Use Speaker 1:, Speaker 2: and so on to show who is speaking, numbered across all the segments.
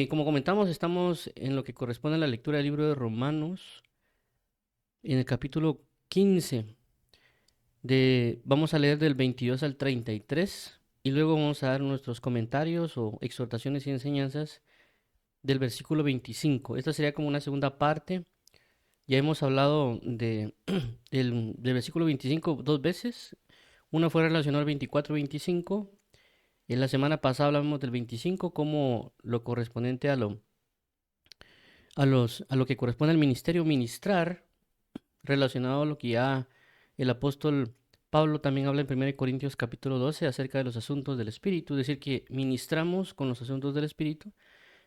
Speaker 1: como comentamos, estamos en lo que corresponde a la lectura del libro de Romanos, en el capítulo 15. Vamos a leer del 22 al 33 y luego vamos a dar nuestros comentarios o exhortaciones y enseñanzas del versículo 25. Esta sería como una segunda parte. Ya hemos hablado del versículo 25 dos veces. Una fue relacionada al 24-25. En la semana pasada hablamos del 25 como lo correspondiente a lo que corresponde al ministerio ministrar, relacionado a lo que ya el apóstol Pablo también habla en 1 Corintios capítulo 12 acerca de los asuntos del Espíritu, es decir, que ministramos con los asuntos del Espíritu,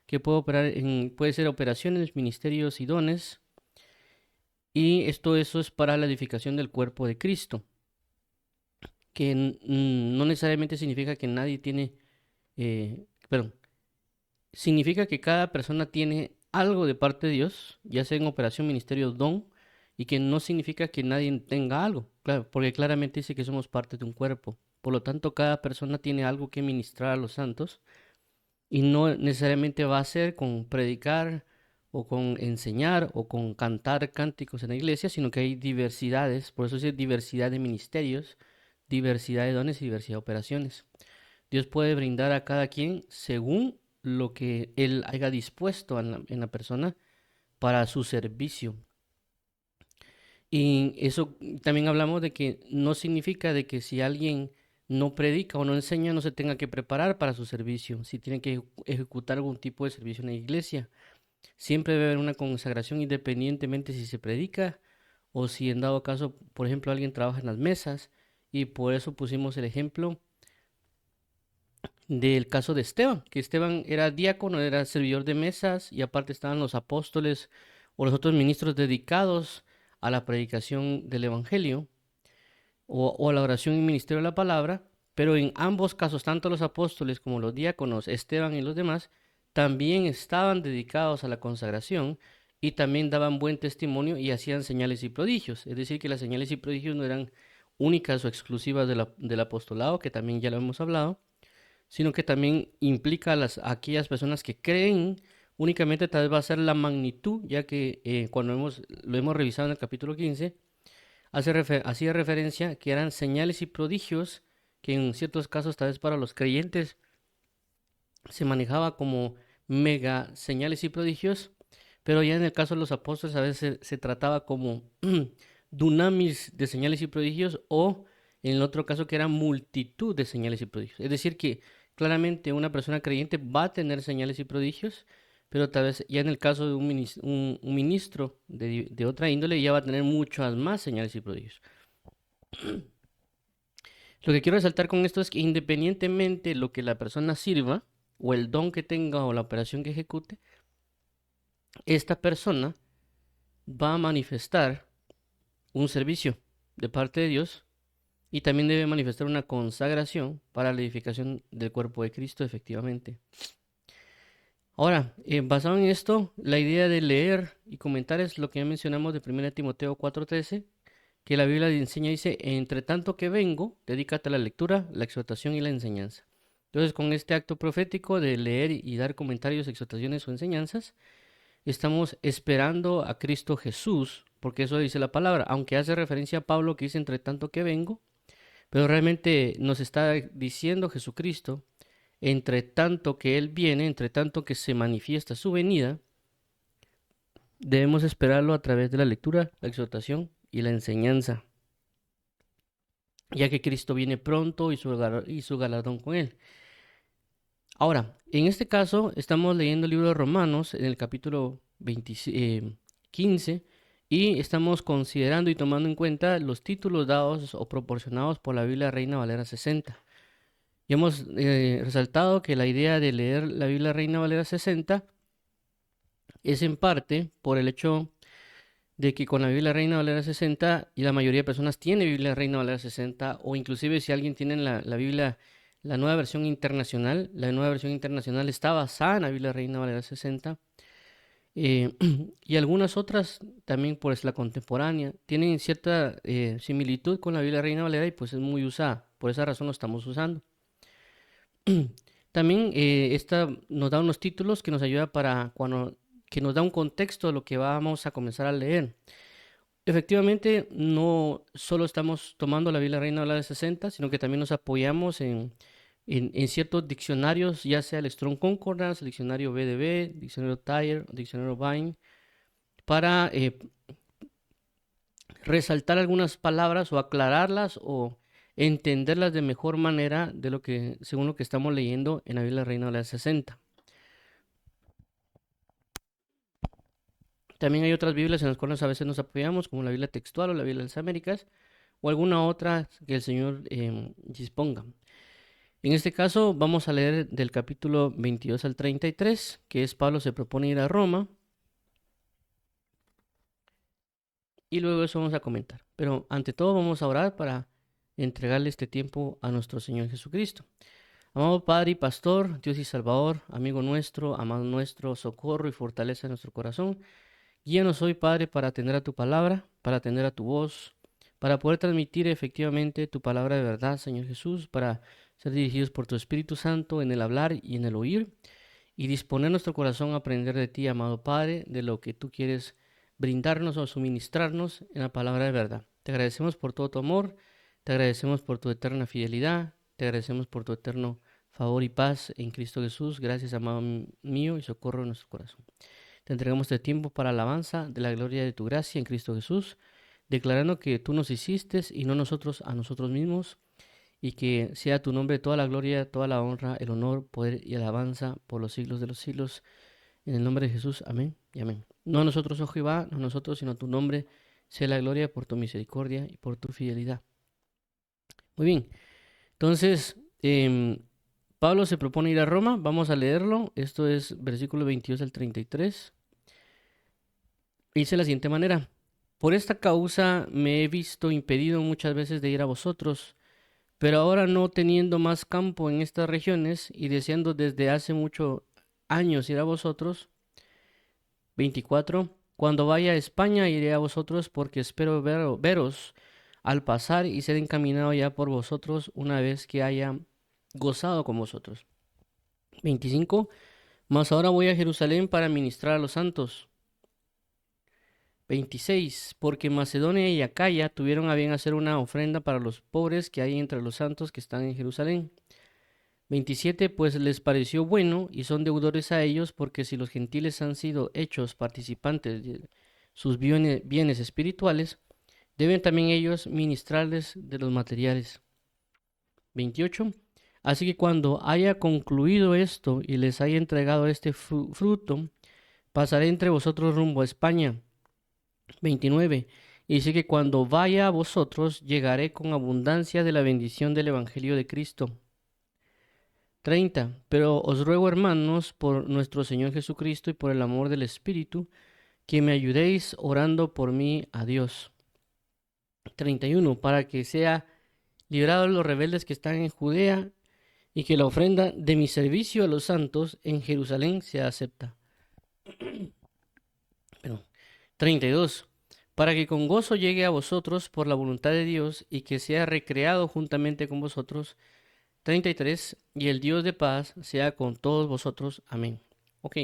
Speaker 1: que puede ser operaciones, ministerios y dones, y eso es para la edificación del cuerpo de Cristo, que no necesariamente significa que nadie tiene, perdón, significa que cada persona tiene algo de parte de Dios, ya sea en operación, ministerio o don, y que no significa que nadie tenga algo, claro, porque claramente dice que somos parte de un cuerpo. Por lo tanto, cada persona tiene algo que ministrar a los santos y no necesariamente va a ser con predicar o con enseñar o con cantar cánticos en la iglesia, sino que hay diversidades, por eso es diversidad de ministerios, diversidad de dones y diversidad de operaciones. Dios puede brindar a cada quien según lo que Él haya dispuesto en la persona para su servicio. Y eso también hablamos de que no significa de que si alguien no predica o no enseña, no se tenga que preparar para su servicio, si tiene que ejecutar algún tipo de servicio en la iglesia. Siempre debe haber una consagración independientemente si se predica o si en dado caso, por ejemplo, alguien trabaja en las mesas. Y por eso pusimos el ejemplo del caso de Esteban, que Esteban era diácono, era servidor de mesas y aparte estaban los apóstoles o los otros ministros dedicados a la predicación del Evangelio o a la oración y ministerio de la palabra, pero en ambos casos, tanto los apóstoles como los diáconos, Esteban y los demás, también estaban dedicados a la consagración y también daban buen testimonio y hacían señales y prodigios. Es decir, que las señales y prodigios no eran únicas o exclusivas del apostolado, que también ya lo hemos hablado, sino que también implica a aquellas personas que creen. Únicamente tal vez va a ser la magnitud, ya que cuando lo hemos revisado en el capítulo 15, hacía referencia que eran señales y prodigios que en ciertos casos tal vez para los creyentes se manejaba como mega señales y prodigios, pero ya en el caso de los apóstoles a veces se trataba como dunamis de señales y prodigios o en el otro caso que era multitud de señales y prodigios. Es decir, que claramente una persona creyente va a tener señales y prodigios, pero tal vez ya en el caso de un ministro de otra índole ya va a tener muchas más señales y prodigios. Lo que quiero resaltar con esto es que independientemente lo que la persona sirva, o el don que tenga, o la operación que ejecute, esta persona va a manifestar un servicio de parte de Dios y también debe manifestar una consagración para la edificación del cuerpo de Cristo, efectivamente. Ahora, basado en esto, la idea de leer y comentar es lo que ya mencionamos de 1 Timoteo 4:13, que la Biblia enseña, dice, entre tanto que vengo, dedícate a la lectura, la exhortación y la enseñanza. Entonces, con este acto profético de leer y dar comentarios, exhortaciones o enseñanzas, estamos esperando a Cristo Jesús, porque eso dice la palabra, aunque hace referencia a Pablo que dice entre tanto que vengo, pero realmente nos está diciendo Jesucristo, entre tanto que Él viene, entre tanto que se manifiesta su venida, debemos esperarlo a través de la lectura, la exhortación y la enseñanza, ya que Cristo viene pronto y su galardón con Él. Ahora, en este caso estamos leyendo el libro de Romanos en el capítulo 15 y estamos considerando y tomando en cuenta los títulos dados o proporcionados por la Biblia Reina Valera 60. Y hemos resaltado que la idea de leer la Biblia Reina Valera 60 es en parte por el hecho de que con la Biblia Reina Valera 60 y la mayoría de personas tiene Biblia Reina Valera 60 o inclusive si alguien tiene la Biblia, la nueva versión internacional está basada en la Biblia Reina Valera 60 eh, y algunas otras también pues la contemporánea tienen cierta similitud con la Biblia Reina Valera y pues es muy usada, por esa razón lo estamos usando. También esta nos da unos títulos que nos ayuda para cuando, que nos da un contexto de lo que vamos a comenzar a leer. Efectivamente, no solo estamos tomando la Biblia Reina Valera de 60, sino que también nos apoyamos en ciertos diccionarios, ya sea el Strong Concordance, el diccionario BDB, diccionario Tyre, diccionario Vine, para resaltar algunas palabras o aclararlas o entenderlas de mejor manera de lo que, según lo que estamos leyendo en la Biblia Reina Valera de 60. También hay otras Biblias en las cuales a veces nos apoyamos, como la Biblia textual o la Biblia de las Américas, o alguna otra que el Señor disponga. En este caso vamos a leer del capítulo 22 al 33, que es Pablo se propone ir a Roma, y luego eso vamos a comentar. Pero ante todo vamos a orar para entregarle este tiempo a nuestro Señor Jesucristo. Amado Padre y Pastor, Dios y Salvador, amigo nuestro, amado nuestro, socorro y fortaleza de nuestro corazón, guíanos hoy, Padre, para atender a tu palabra, para atender a tu voz, para poder transmitir efectivamente tu palabra de verdad, Señor Jesús, para ser dirigidos por tu Espíritu Santo en el hablar y en el oír, y disponer nuestro corazón a aprender de ti, amado Padre, de lo que tú quieres brindarnos o suministrarnos en la palabra de verdad. Te agradecemos por todo tu amor, te agradecemos por tu eterna fidelidad, te agradecemos por tu eterno favor y paz en Cristo Jesús. Gracias, amado mío, y socorro en nuestro corazón. Te entregamos este tiempo para alabanza de la gloria de tu gracia en Cristo Jesús, declarando que tú nos hiciste y no nosotros a nosotros mismos, y que sea tu nombre toda la gloria, toda la honra, el honor, poder y alabanza por los siglos de los siglos. En el nombre de Jesús, amén y amén. No a nosotros, oh Jehová, no a nosotros, sino a tu nombre, sea la gloria por tu misericordia y por tu fidelidad. Muy bien, entonces Pablo se propone ir a Roma, vamos a leerlo, esto es versículo 22 al 33. Dice de la siguiente manera: por esta causa me he visto impedido muchas veces de ir a vosotros, pero ahora no teniendo más campo en estas regiones y deseando desde hace muchos años ir a vosotros. 24. Cuando vaya a España iré a vosotros porque espero veros al pasar y ser encaminado ya por vosotros una vez que haya gozado con vosotros. 25. Mas ahora voy a Jerusalén para ministrar a los santos. 26. Porque Macedonia y Acaya tuvieron a bien hacer una ofrenda para los pobres que hay entre los santos que están en Jerusalén. 27. Pues les pareció bueno y son deudores a ellos, porque si los gentiles han sido hechos participantes de sus bienes espirituales, deben también ellos ministrarles de los materiales. 28. Así que cuando haya concluido esto y les haya entregado este fruto, pasaré entre vosotros rumbo a España. 29. Y dice que cuando vaya a vosotros, llegaré con abundancia de la bendición del Evangelio de Cristo. 30. Pero os ruego, hermanos, por nuestro Señor Jesucristo y por el amor del Espíritu, que me ayudéis orando por mí a Dios. 31. Para que sea librado de los rebeldes que están en Judea, y que la ofrenda de mi servicio a los santos en Jerusalén sea acepta. 32. Para que con gozo llegue a vosotros por la voluntad de Dios y que sea recreado juntamente con vosotros. 33. Y el Dios de paz sea con todos vosotros. Amén. Ok.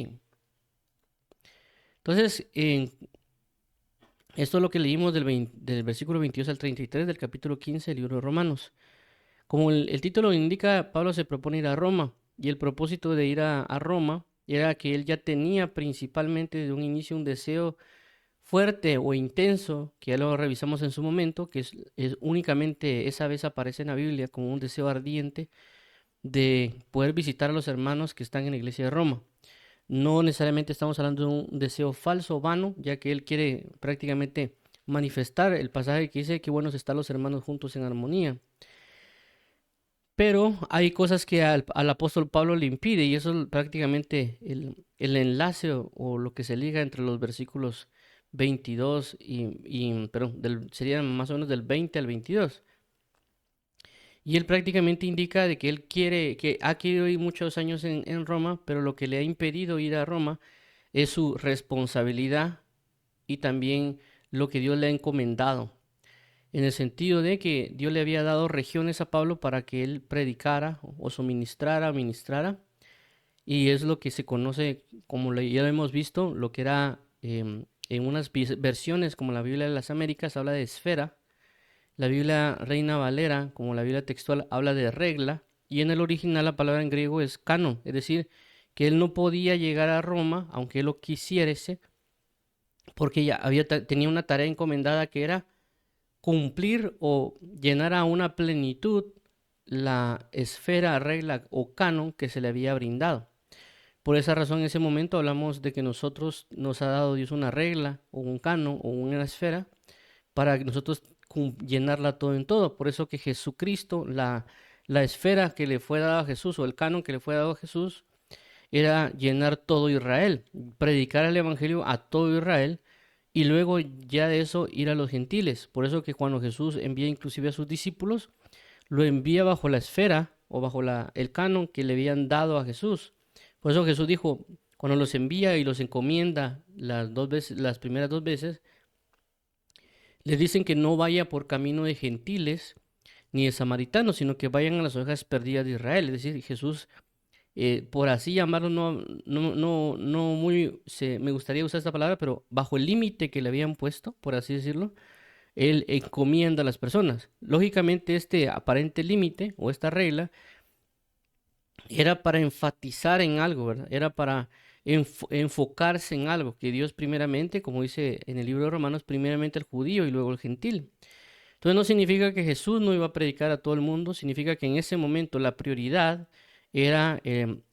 Speaker 1: Entonces, esto es lo que leímos del versículo 22 al 33 del capítulo 15 del libro de Romanos. Como el título indica, Pablo se propone ir a Roma, y el propósito de ir a Roma era que él ya tenía principalmente de un inicio un deseo fuerte o intenso, que ya lo revisamos en su momento, que es únicamente esa vez aparece en la Biblia como un deseo ardiente de poder visitar a los hermanos que están en la iglesia de Roma. No necesariamente estamos hablando de un deseo falso o vano, ya que él quiere prácticamente manifestar el pasaje que dice que buenos están los hermanos juntos en armonía. Pero hay cosas que al apóstol Pablo le impide, y eso es prácticamente el enlace o lo que se liga entre los versículos 22 perdón, serían más o menos del 20 al 22. Y él prácticamente indica de que él que ha querido ir muchos años en Roma, pero lo que le ha impedido ir a Roma es su responsabilidad y también lo que Dios le ha encomendado. en el sentido de que Dios le había dado regiones a Pablo para que él predicara o suministrara, ministrara, y es lo que se conoce como ya lo hemos visto, lo que era en unas versiones como la Biblia de las Américas habla de esfera, la Biblia Reina Valera como la Biblia textual habla de regla, y en el original la palabra en griego es canon, es decir, que él no podía llegar a Roma, aunque él lo quisiese, porque ya tenía una tarea encomendada que era cumplir o llenar a una plenitud la esfera, regla o canon que se le había brindado. Por esa razón, en ese momento hablamos de que nosotros nos ha dado Dios una regla o un canon o una esfera para que nosotros llenarla todo en todo. Por eso que Jesucristo, la esfera que le fue dada a Jesús o el canon que le fue dado a Jesús, era llenar todo Israel, predicar el evangelio a todo Israel y luego ya de eso ir a los gentiles. Por eso que cuando Jesús envía inclusive a sus discípulos, lo envía bajo la esfera o bajo el canon que le habían dado a Jesús. Por eso Jesús dijo, cuando los envía y los encomienda las primeras dos veces, les dicen que no vaya por camino de gentiles ni de samaritanos, sino que vayan a las ovejas perdidas de Israel. Es decir, Jesús, por así llamarlo, no muy, me gustaría usar esta palabra, pero bajo el límite que le habían puesto, por así decirlo, él encomienda a las personas. Lógicamente, este aparente límite o esta regla era para enfatizar en algo, ¿verdad? Era para enfocarse en algo, que Dios primeramente, como dice en el libro de Romanos, primeramente el judío y luego el gentil. Entonces no significa que Jesús no iba a predicar a todo el mundo, significa que en ese momento la prioridad era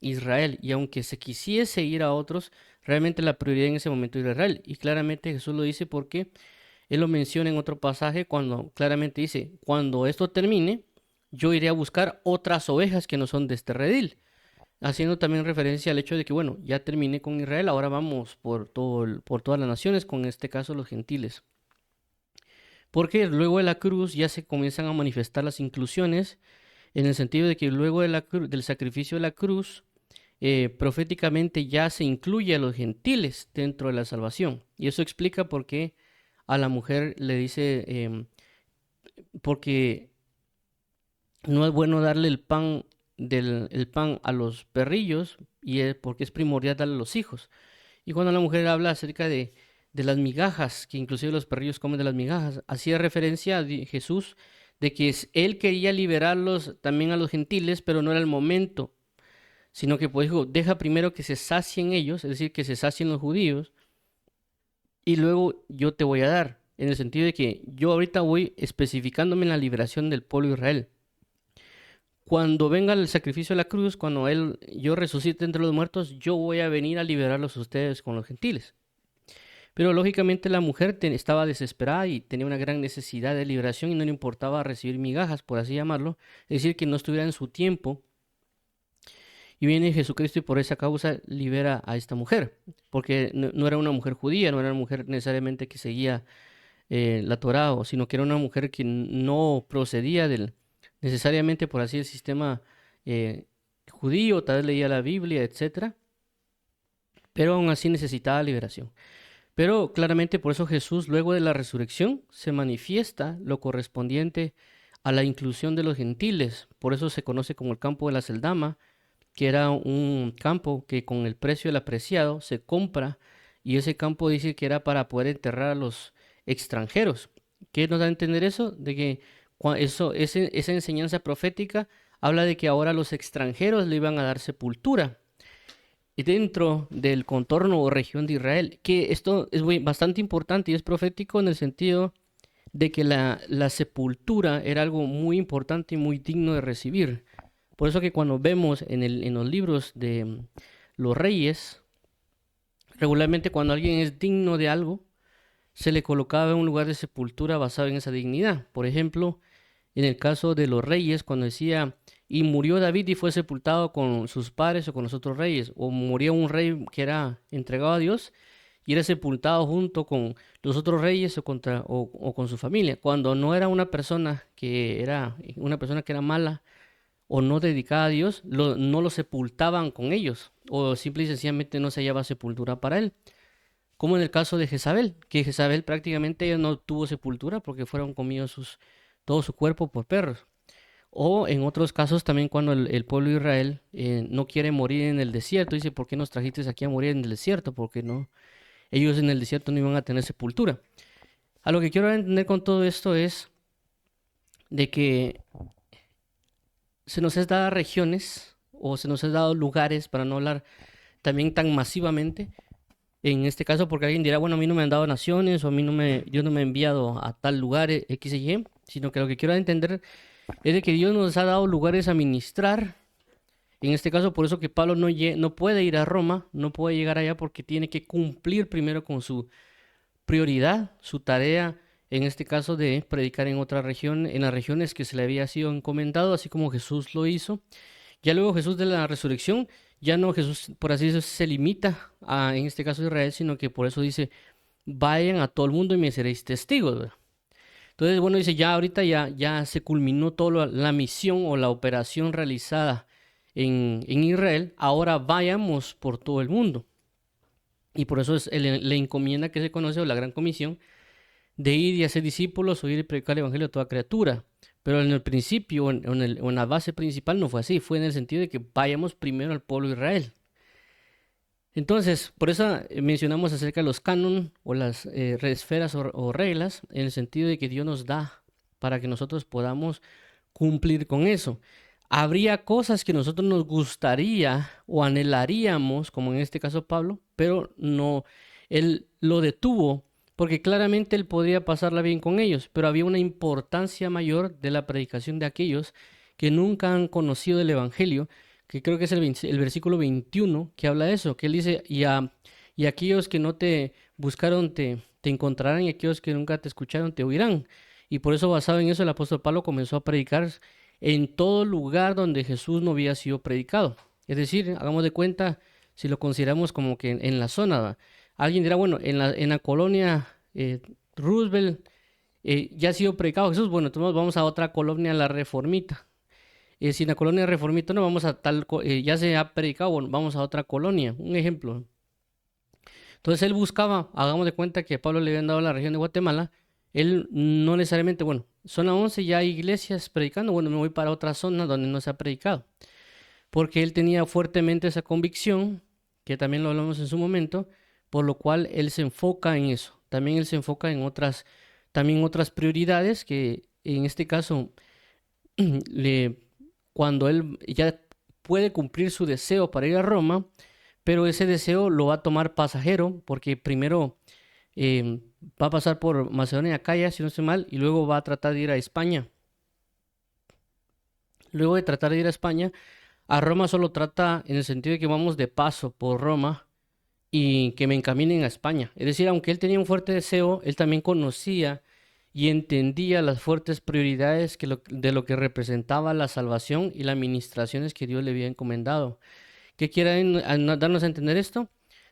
Speaker 1: Israel, y aunque se quisiese ir a otros, realmente la prioridad en ese momento era Israel. Y claramente Jesús lo dice porque él lo menciona en otro pasaje cuando claramente dice, cuando esto termine, yo iré a buscar otras ovejas que no son de este redil. Haciendo también referencia al hecho de que, bueno, ya terminé con Israel, ahora vamos por todas las naciones, con este caso los gentiles. Porque luego de la cruz ya se comienzan a manifestar las inclusiones, en el sentido de que luego del sacrificio de la cruz, proféticamente ya se incluye a los gentiles dentro de la salvación. Y eso explica por qué a la mujer le dice, porque no es bueno darle el pan a los perrillos, y porque es primordial darle a los hijos. Y cuando la mujer habla acerca de las migajas, que inclusive los perrillos comen de las migajas, hacía referencia a Jesús de que él quería liberarlos también a los gentiles, pero no era el momento, sino que pues dijo, deja primero que se sacien ellos, es decir, que se sacien los judíos, y luego yo te voy a dar, en el sentido de que yo ahorita voy especificándome en la liberación del pueblo de Israel. Cuando venga el sacrificio de la cruz, cuando yo resucite entre los muertos, yo voy a venir a liberarlos a ustedes con los gentiles. Pero lógicamente la mujer estaba desesperada y tenía una gran necesidad de liberación y no le importaba recibir migajas, por así llamarlo, es decir, que no estuviera en su tiempo. Y viene Jesucristo y por esa causa libera a esta mujer, porque no era una mujer judía, no era una mujer necesariamente que seguía la Torá, sino que era una mujer que no procedía necesariamente por así el sistema judío, tal vez leía la Biblia, etcétera, pero aún así necesitaba liberación. Pero claramente por eso Jesús luego de la resurrección se manifiesta lo correspondiente a la inclusión de los gentiles. Por eso se conoce como el campo de la Celdama, que era un campo que con el precio del apreciado se compra, y ese campo dice que era para poder enterrar a los extranjeros. ¿Qué nos da a entender eso? De que esa enseñanza profética habla de que ahora los extranjeros le iban a dar sepultura dentro del contorno o región de Israel, que esto es bastante importante y es profético en el sentido de que la sepultura era algo muy importante y muy digno de recibir. Por eso que cuando vemos en los libros de los reyes, regularmente cuando alguien es digno de algo, se le colocaba en un lugar de sepultura basado en esa dignidad. Por ejemplo, en el caso de los reyes, cuando decía, y murió David y fue sepultado con sus padres o con los otros reyes, o moría un rey que era entregado a Dios y era sepultado junto con los otros reyes o con su familia. Cuando no era una persona que era mala o no dedicada a Dios, no lo sepultaban con ellos, o simple y sencillamente no se hallaba sepultura para él. como en el caso de Jezabel, que Jezabel prácticamente ella no tuvo sepultura porque fueron comidos todo su cuerpo por perros. O en otros casos también cuando el pueblo de Israel no quiere morir en el desierto, dice, ¿por qué nos trajiste aquí a morir en el desierto? Porque no, ellos en el desierto no iban a tener sepultura. A lo que quiero entender con todo esto es de que se nos es dado regiones o se nos es dado lugares, para no hablar también tan masivamente, en este caso porque alguien dirá, bueno, a mí no me han dado naciones o a mí Dios no me ha enviado a tal lugar X y Y, sino que lo que quiero entender es de que Dios nos ha dado lugares a ministrar. En este caso, por eso que Pablo no puede ir a Roma, no puede llegar allá porque tiene que cumplir primero con su prioridad, su tarea, en este caso de predicar en otra región, en las regiones que se le había sido encomendado, así como Jesús lo hizo. Ya luego Jesús de la resurrección, ya no Jesús, por así decirlo, se limita a, en este caso, Israel, sino que por eso dice, vayan a todo el mundo y me seréis testigos, ¿verdad? Entonces, bueno, dice, ya ahorita ya se culminó toda la misión o la operación realizada en Israel, ahora vayamos por todo el mundo. Y por eso es la encomienda que se conoce o la gran comisión de ir y hacer discípulos o ir y predicar el evangelio a toda criatura. Pero en el principio, o en la base principal no fue así, fue en el sentido de que vayamos primero al pueblo de Israel. Entonces, por eso mencionamos acerca de los canon o las esferas o reglas, en el sentido de que Dios nos da para que nosotros podamos cumplir con eso. Habría cosas que nosotros nos gustaría o anhelaríamos, como en este caso Pablo, pero no, él lo detuvo porque claramente él podría pasarla bien con ellos, pero había una importancia mayor de la predicación de aquellos que nunca han conocido el Evangelio, que creo que es el versículo 21 que habla de eso, que él dice, y aquellos que no te buscaron te encontrarán, y aquellos que nunca te escucharon te oirán. Y por eso, basado en eso, el apóstol Pablo comenzó a predicar en todo lugar donde Jesús no había sido predicado. Es decir, hagamos de cuenta, si lo consideramos como que en la zona, ¿va? Alguien dirá, bueno, en la colonia Roosevelt ya ha sido predicado Jesús, bueno, entonces vamos a otra colonia, la Reformita. Si en la colonia Reformita no vamos a ya se ha predicado, bueno, vamos a otra colonia, un ejemplo. Entonces él buscaba, hagamos de cuenta que a Pablo le habían dado la región de Guatemala, él no necesariamente, bueno, zona 11 ya hay iglesias predicando, bueno, me voy para otra zona donde no se ha predicado, porque él tenía fuertemente esa convicción, que también lo hablamos en su momento, por lo cual él se enfoca en eso. También él se enfoca en también otras prioridades que en este caso cuando él ya puede cumplir su deseo para ir a Roma, pero ese deseo lo va a tomar pasajero, porque primero va a pasar por Macedonia y Acaya, si no estoy mal, y luego va a tratar de ir a España. Luego de tratar de ir a España, a Roma solo trata en el sentido de que vamos de paso por Roma y que me encaminen a España. Es decir, aunque él tenía un fuerte deseo, él también conocía y entendía las fuertes prioridades de lo que representaba la salvación y las ministraciones que Dios le había encomendado. ¿Qué quiere darnos a entender esto?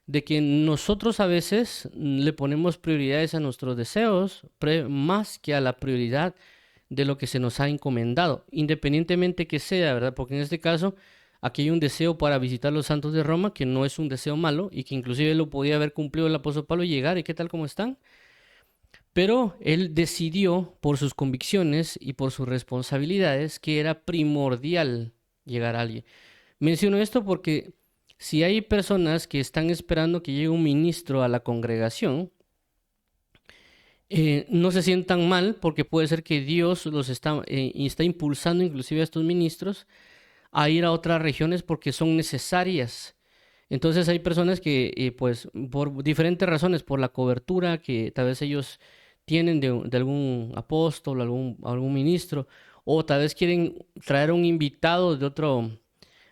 Speaker 1: De que nosotros a veces le ponemos prioridades a nuestros deseos más que a la prioridad de lo que se nos ha encomendado, independientemente que sea, ¿verdad? Porque en este caso, aquí hay un deseo para visitar los santos de Roma, que no es un deseo malo y que inclusive lo podía haber cumplido el apóstol Pablo, llegar y qué tal como están. Pero él decidió por sus convicciones y por sus responsabilidades que era primordial llegar a alguien. Menciono esto porque si hay personas que están esperando que llegue un ministro a la congregación, no se sientan mal porque puede ser que Dios los está impulsando inclusive a estos ministros a ir a otras regiones porque son necesarias. Entonces hay personas que pues por diferentes razones, por la cobertura que tal vez ellos tienen de algún apóstol, algún ministro, o tal vez quieren traer un invitado de otro,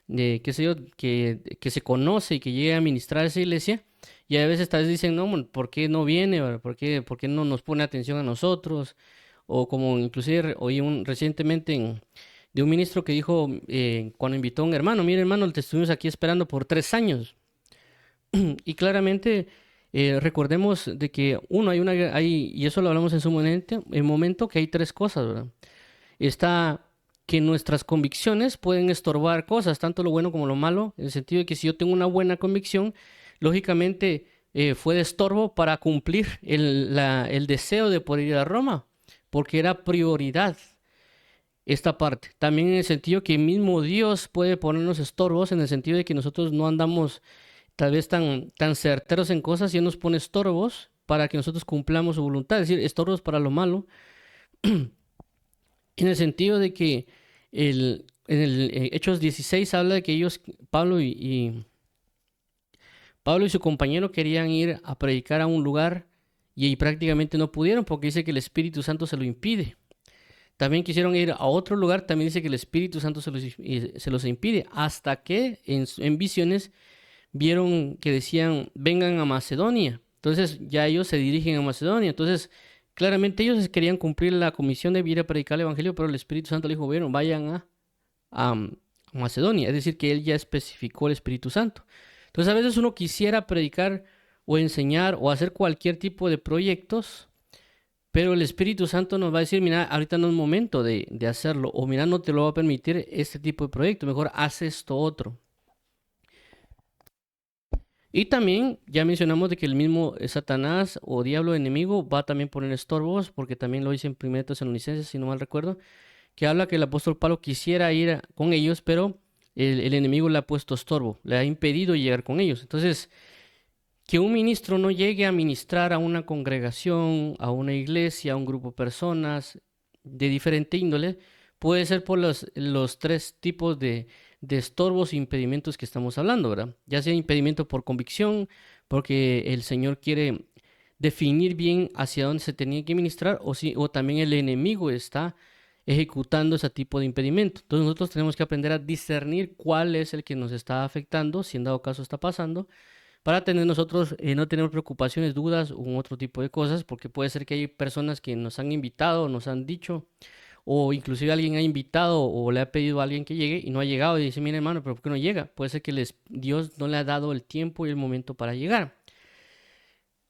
Speaker 1: de qué sé yo, que se conoce y que llegue a ministrar a esa iglesia, y a veces tal vez dicen, no, ¿por qué no viene? ¿Verdad? Por qué no nos pone atención a nosotros? O como inclusive oí recientemente de un ministro que dijo, cuando invitó a un hermano, mire hermano, te estuvimos aquí esperando por 3 años. Y claramente recordemos de que uno y eso lo hablamos en su momento, que hay tres cosas, ¿verdad? Está que nuestras convicciones pueden estorbar cosas, tanto lo bueno como lo malo, en el sentido de que si yo tengo una buena convicción, lógicamente fue de estorbo para cumplir el deseo de poder ir a Roma, porque era prioridad esta parte. También en el sentido que mismo Dios puede ponernos estorbos, en el sentido de que nosotros no andamos tal vez tan certeros en cosas y Él nos pone estorbos para que nosotros cumplamos su voluntad, es decir, estorbos para lo malo, en el sentido de que en el Hechos 16 habla de que ellos, Pablo y su compañero querían ir a predicar a un lugar y prácticamente no pudieron porque dice que el Espíritu Santo se lo impide. También quisieron ir a otro lugar, también dice que el Espíritu Santo se los impide, hasta que en visiones vieron que decían, vengan a Macedonia. Entonces ya ellos se dirigen a Macedonia. Entonces, claramente ellos querían cumplir la comisión de ir a predicar el Evangelio, pero el Espíritu Santo les dijo, bueno, vayan a Macedonia. Es decir, que él ya especificó el Espíritu Santo. Entonces, a veces uno quisiera predicar o enseñar o hacer cualquier tipo de proyectos, pero el Espíritu Santo nos va a decir, mira, ahorita no es momento de hacerlo, o mira, no te lo va a permitir este tipo de proyecto, mejor haz esto otro. Y también ya mencionamos de que el mismo Satanás o diablo enemigo va a también poner estorbos, porque también lo dice en 1 Tesalonicenses, si no mal recuerdo, que habla que el apóstol Pablo quisiera ir con ellos, pero el enemigo le ha puesto estorbo, le ha impedido llegar con ellos. Entonces, que un ministro no llegue a ministrar a una congregación, a una iglesia, a un grupo de personas de diferente índole, puede ser por los tres tipos de estorbos e impedimentos que estamos hablando, ¿verdad? Ya sea impedimento por convicción, porque el Señor quiere definir bien hacia dónde se tenía que ministrar, o también el enemigo está ejecutando ese tipo de impedimento. Entonces nosotros tenemos que aprender a discernir cuál es el que nos está afectando, si en dado caso está pasando, para tener nosotros, no tener preocupaciones, dudas u otro tipo de cosas, porque puede ser que hay personas que nos han invitado, nos han dicho, o inclusive alguien ha invitado o le ha pedido a alguien que llegue y no ha llegado y dice, mira hermano, pero ¿por qué no llega? Puede ser que Dios no le ha dado el tiempo y el momento para llegar.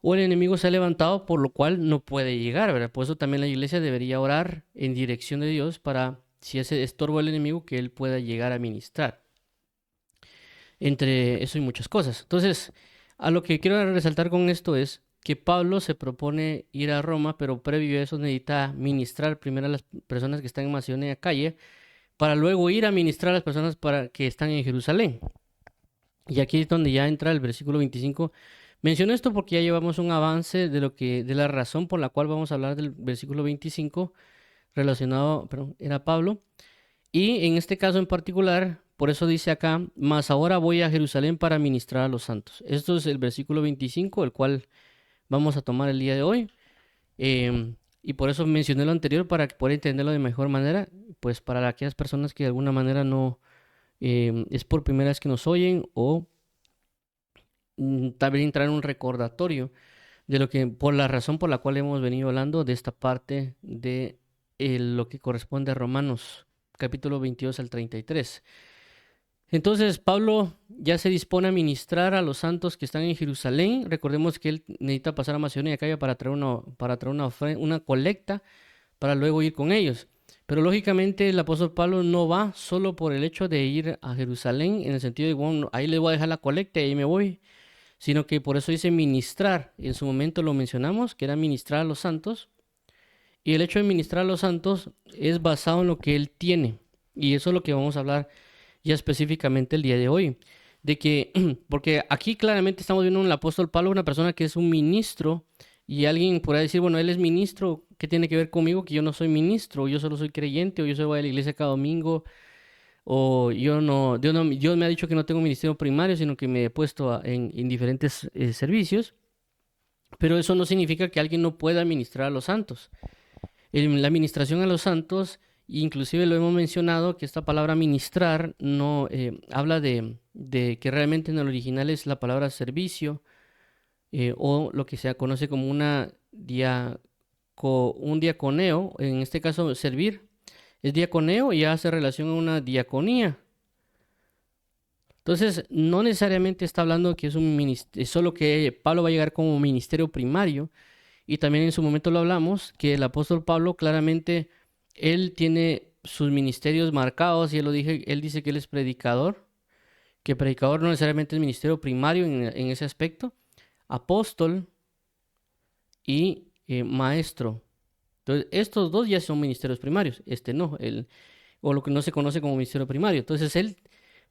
Speaker 1: O el enemigo se ha levantado por lo cual no puede llegar, ¿verdad? Por eso también la iglesia debería orar en dirección de Dios para, si ese estorbo el enemigo, que él pueda llegar a ministrar. Entre eso y muchas cosas. Entonces, a lo que quiero resaltar con esto es que Pablo se propone ir a Roma, pero previo a eso necesita ministrar primero a las personas que están en Macedonia calle, para luego ir a ministrar a las personas que están en Jerusalén. Y aquí es donde ya entra el versículo 25. Menciono esto porque ya llevamos un avance de la razón por la cual vamos a hablar del versículo 25 relacionado, perdón, era Pablo. Y en este caso en particular, por eso dice acá, mas ahora voy a Jerusalén para ministrar a los santos. Esto es el versículo 25, el cual vamos a tomar el día de hoy. Y por eso mencioné lo anterior para poder entenderlo de mejor manera, pues para aquellas personas que de alguna manera no es por primera vez que nos oyen o también entrar en un recordatorio de lo que, por la razón por la cual hemos venido hablando de esta parte de lo que corresponde a Romanos capítulo 22 al 33. Entonces Pablo ya se dispone a ministrar a los santos que están en Jerusalén. Recordemos que él necesita pasar a Macedonia y Acaya para traer una colecta para luego ir con ellos. Pero lógicamente el apóstol Pablo no va solo por el hecho de ir a Jerusalén, en el sentido de, bueno, ahí le voy a dejar la colecta y ahí me voy, sino que por eso dice ministrar. En su momento lo mencionamos, que era ministrar a los santos. Y el hecho de ministrar a los santos es basado en lo que él tiene. Y eso es lo que vamos a hablar ya específicamente el día de hoy. De que, porque aquí claramente estamos viendo un apóstol Pablo, una persona que es un ministro, y alguien podrá decir, bueno, él es ministro, ¿qué tiene que ver conmigo? Que yo no soy ministro, yo solo soy creyente, o yo solo voy a la iglesia cada domingo, o Dios me ha dicho que no tengo ministerio primario, sino que me he puesto en diferentes servicios. Pero eso no significa que alguien no pueda ministrar a los santos. En la administración a los santos, inclusive lo hemos mencionado, que esta palabra ministrar no habla de que realmente en el original es la palabra servicio, o lo que se conoce como un diaconeo, en este caso servir, es diaconeo y hace relación a una diaconía. Entonces, no necesariamente está hablando que es solo que Pablo va a llegar como ministerio primario. Y también en su momento lo hablamos, que el apóstol Pablo claramente, él tiene sus ministerios marcados y él dice que él es predicador, que predicador no necesariamente es ministerio primario en ese aspecto, apóstol y maestro. Entonces, estos dos ya son ministerios primarios, este no, o lo que no se conoce como ministerio primario. Entonces, él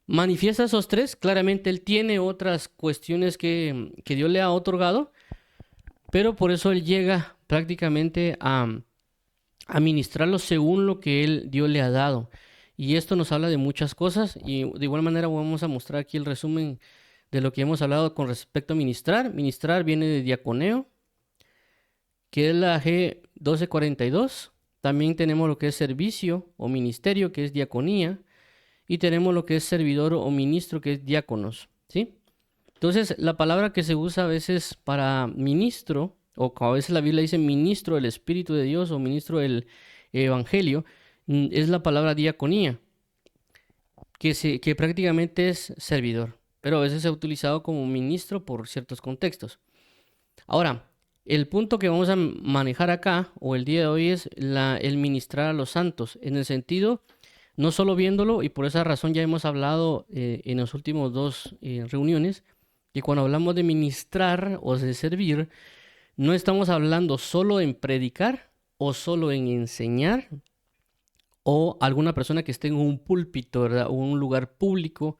Speaker 1: manifiesta esos tres, claramente él tiene otras cuestiones que Dios le ha otorgado, pero por eso él llega prácticamente a ministrarlo según lo que Dios le ha dado. Y esto nos habla de muchas cosas y de igual manera vamos a mostrar aquí el resumen de lo que hemos hablado con respecto a ministrar. Ministrar viene de diaconeo, que es la G1242. También tenemos lo que es servicio o ministerio, que es diaconía. Y tenemos lo que es servidor o ministro, que es diáconos, ¿sí? Entonces, la palabra que se usa a veces para ministro, o a veces la Biblia dice ministro del Espíritu de Dios o ministro del Evangelio, es la palabra diaconía, que prácticamente es servidor, pero a veces se ha utilizado como ministro por ciertos contextos. Ahora, el punto que vamos a manejar acá, o el día de hoy, es el ministrar a los santos, en el sentido, no solo viéndolo, y por esa razón ya hemos hablado en las últimas dos reuniones, que cuando hablamos de ministrar o de servir, no estamos hablando solo en predicar o solo en enseñar o alguna persona que esté en un púlpito, ¿verdad? O un lugar público,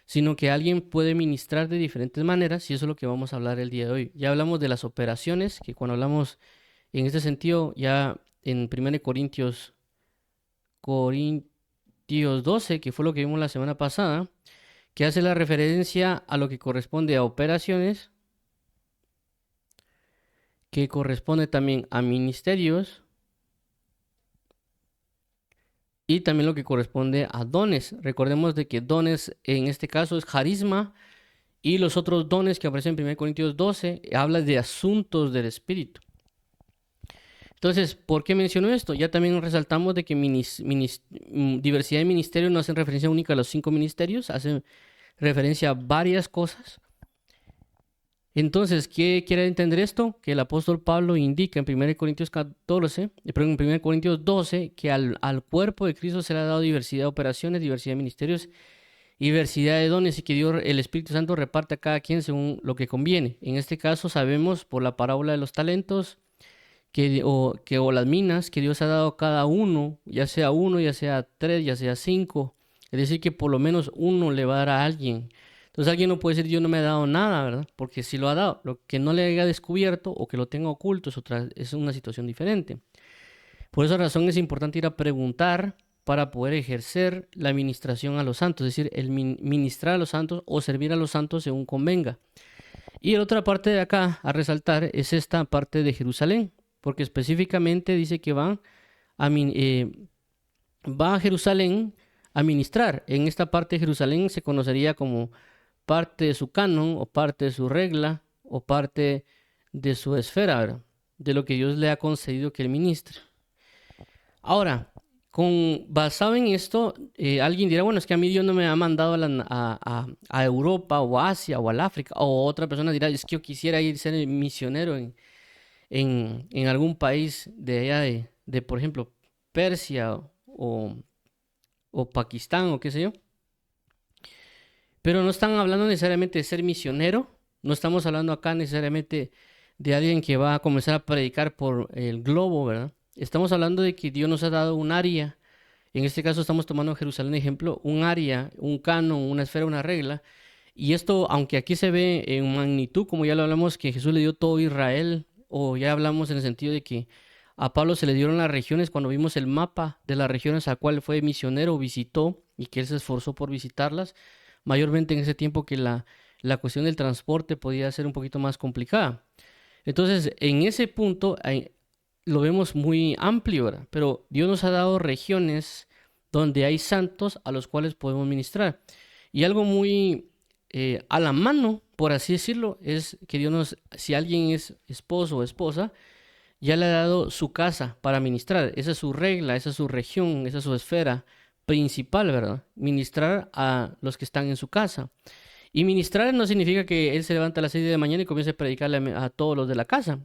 Speaker 1: sino que alguien puede ministrar de diferentes maneras y eso es lo que vamos a hablar el día de hoy. Ya hablamos de las operaciones, que cuando hablamos en este sentido, ya en 1 Corintios 12, que fue lo que vimos la semana pasada, que hace la referencia a lo que corresponde a operaciones, que corresponde también a ministerios y también lo que corresponde a dones. Recordemos de que dones en este caso es carisma y los otros dones que aparecen en 1 Corintios 12 habla de asuntos del Espíritu. Entonces, ¿por qué menciono esto? Ya también resaltamos de que diversidad de ministerios no hacen referencia única a los 5 ministerios, hacen referencia a varias cosas. Entonces, ¿qué quiere entender esto? Que el apóstol Pablo indica en 1 Corintios 14, en 1 Corintios 12, que al cuerpo de Cristo se le ha dado diversidad de operaciones, diversidad de ministerios, diversidad de dones y que Dios, el Espíritu Santo, reparte a cada quien según lo que conviene. En este caso sabemos por la parábola de los talentos o las minas que Dios ha dado a cada uno, ya sea 3, ya sea 5. Es decir, que por lo menos uno le va a dar a alguien. Entonces alguien no puede decir Dios no me ha dado nada, ¿verdad? Porque si lo ha dado, lo que no le haya descubierto o que lo tenga oculto es una situación diferente. Por esa razón es importante ir a preguntar para poder ejercer la administración a los santos, es decir, el ministrar a los santos o servir a los santos según convenga. Y la otra parte de acá a resaltar es esta parte de Jerusalén, porque específicamente dice que va a Jerusalén a ministrar. En esta parte de Jerusalén se conocería como parte de su canon o parte de su regla o parte de su esfera, ¿verdad? De lo que Dios le ha concedido que él ministre. Ahora, basado en esto, alguien dirá, bueno, es que a mí Dios no me ha mandado a Europa o a Asia o al África, o otra persona dirá, es que yo quisiera ir a ser misionero en algún país de allá de por ejemplo, Persia o Pakistán o qué sé yo. Pero no están hablando necesariamente de ser misionero, no estamos hablando acá necesariamente de alguien que va a comenzar a predicar por el globo, ¿verdad? Estamos hablando de que Dios nos ha dado un área, en este caso estamos tomando Jerusalén de ejemplo, un área, un canon, una esfera, una regla, y esto, aunque aquí se ve en magnitud, como ya lo hablamos, que Jesús le dio todo Israel, o ya hablamos en el sentido de que a Pablo se le dieron las regiones cuando vimos el mapa de las regiones a cual fue misionero, visitó, y que él se esforzó por visitarlas, mayormente en ese tiempo que la cuestión del transporte podía ser un poquito más complicada. Entonces, en ese punto lo vemos muy amplio, ¿verdad? Pero Dios nos ha dado regiones donde hay santos a los cuales podemos ministrar. Y algo muy a la mano, por así decirlo, es que si alguien es esposo o esposa, ya le ha dado su casa para ministrar. Esa es su regla, esa es su región, esa es su esfera principal, ¿verdad? Ministrar a los que están en su casa. Y ministrar no significa que él se levanta a las 6 de la mañana y comience a predicarle a todos los de la casa,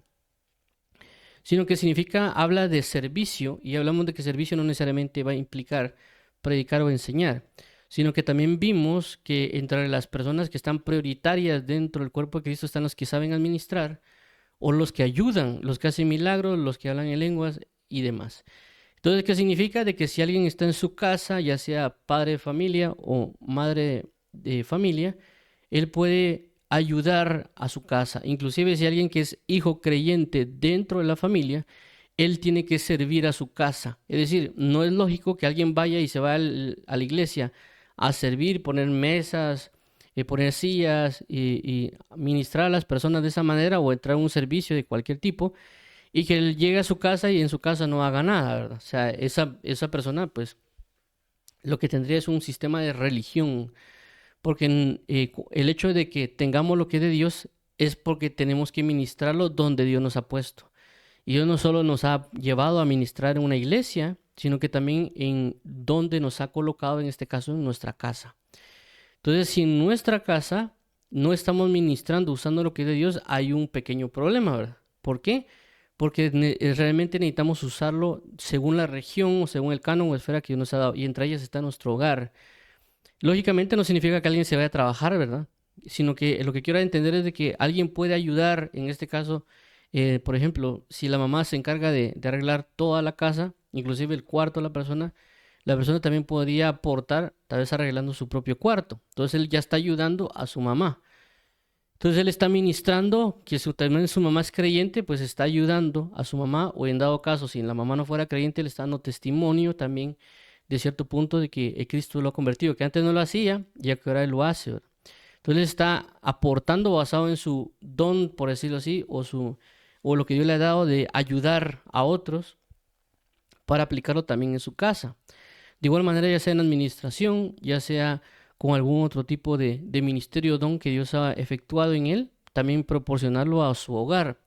Speaker 1: sino que habla de servicio, y hablamos de que servicio no necesariamente va a implicar predicar o enseñar, sino que también vimos que entre las personas que están prioritarias dentro del cuerpo de Cristo están los que saben administrar o los que ayudan, los que hacen milagros, los que hablan en lenguas y demás. Entonces, ¿qué significa? De que si alguien está en su casa, ya sea padre de familia o madre de familia, él puede ayudar a su casa. Inclusive si alguien que es hijo creyente dentro de la familia, él tiene que servir a su casa. Es decir, no es lógico que alguien vaya y se vaya a la iglesia a servir, poner mesas, poner sillas y ministrar a las personas de esa manera o entrar a un servicio de cualquier tipo y que él llegue a su casa y en su casa no haga nada, ¿verdad? O sea, esa persona pues lo que tendría es un sistema de religión, porque el hecho de que tengamos lo que es de Dios es porque tenemos que ministrarlo donde Dios nos ha puesto. Y Dios no solo nos ha llevado a ministrar en una iglesia, sino que también en donde nos ha colocado, en este caso, en nuestra casa. Entonces, si en nuestra casa no estamos ministrando usando lo que es de Dios, hay un pequeño problema, ¿verdad? ¿Por qué? Porque realmente necesitamos usarlo según la región o según el canon o esfera que Dios nos ha dado. Y entre ellas está nuestro hogar. Lógicamente no significa que alguien se vaya a trabajar, ¿verdad? Sino que lo que quiero entender es de que alguien puede ayudar, en este caso, por ejemplo, si la mamá se encarga de arreglar toda la casa, inclusive el cuarto de la persona también podría aportar, tal vez arreglando su propio cuarto. Entonces él ya está ayudando a su mamá. Entonces él está ministrando, que también su mamá es creyente, pues está ayudando a su mamá, o en dado caso, si la mamá no fuera creyente, le está dando testimonio también de cierto punto de que Cristo lo ha convertido, que antes no lo hacía, ya que ahora él lo hace, ¿verdad? Entonces está aportando basado en su don, por decirlo así, o lo que Dios le ha dado de ayudar a otros para aplicarlo también en su casa. De igual manera, ya sea en administración, ya sea con algún otro tipo de ministerio o don que Dios ha efectuado en él, también proporcionarlo a su hogar.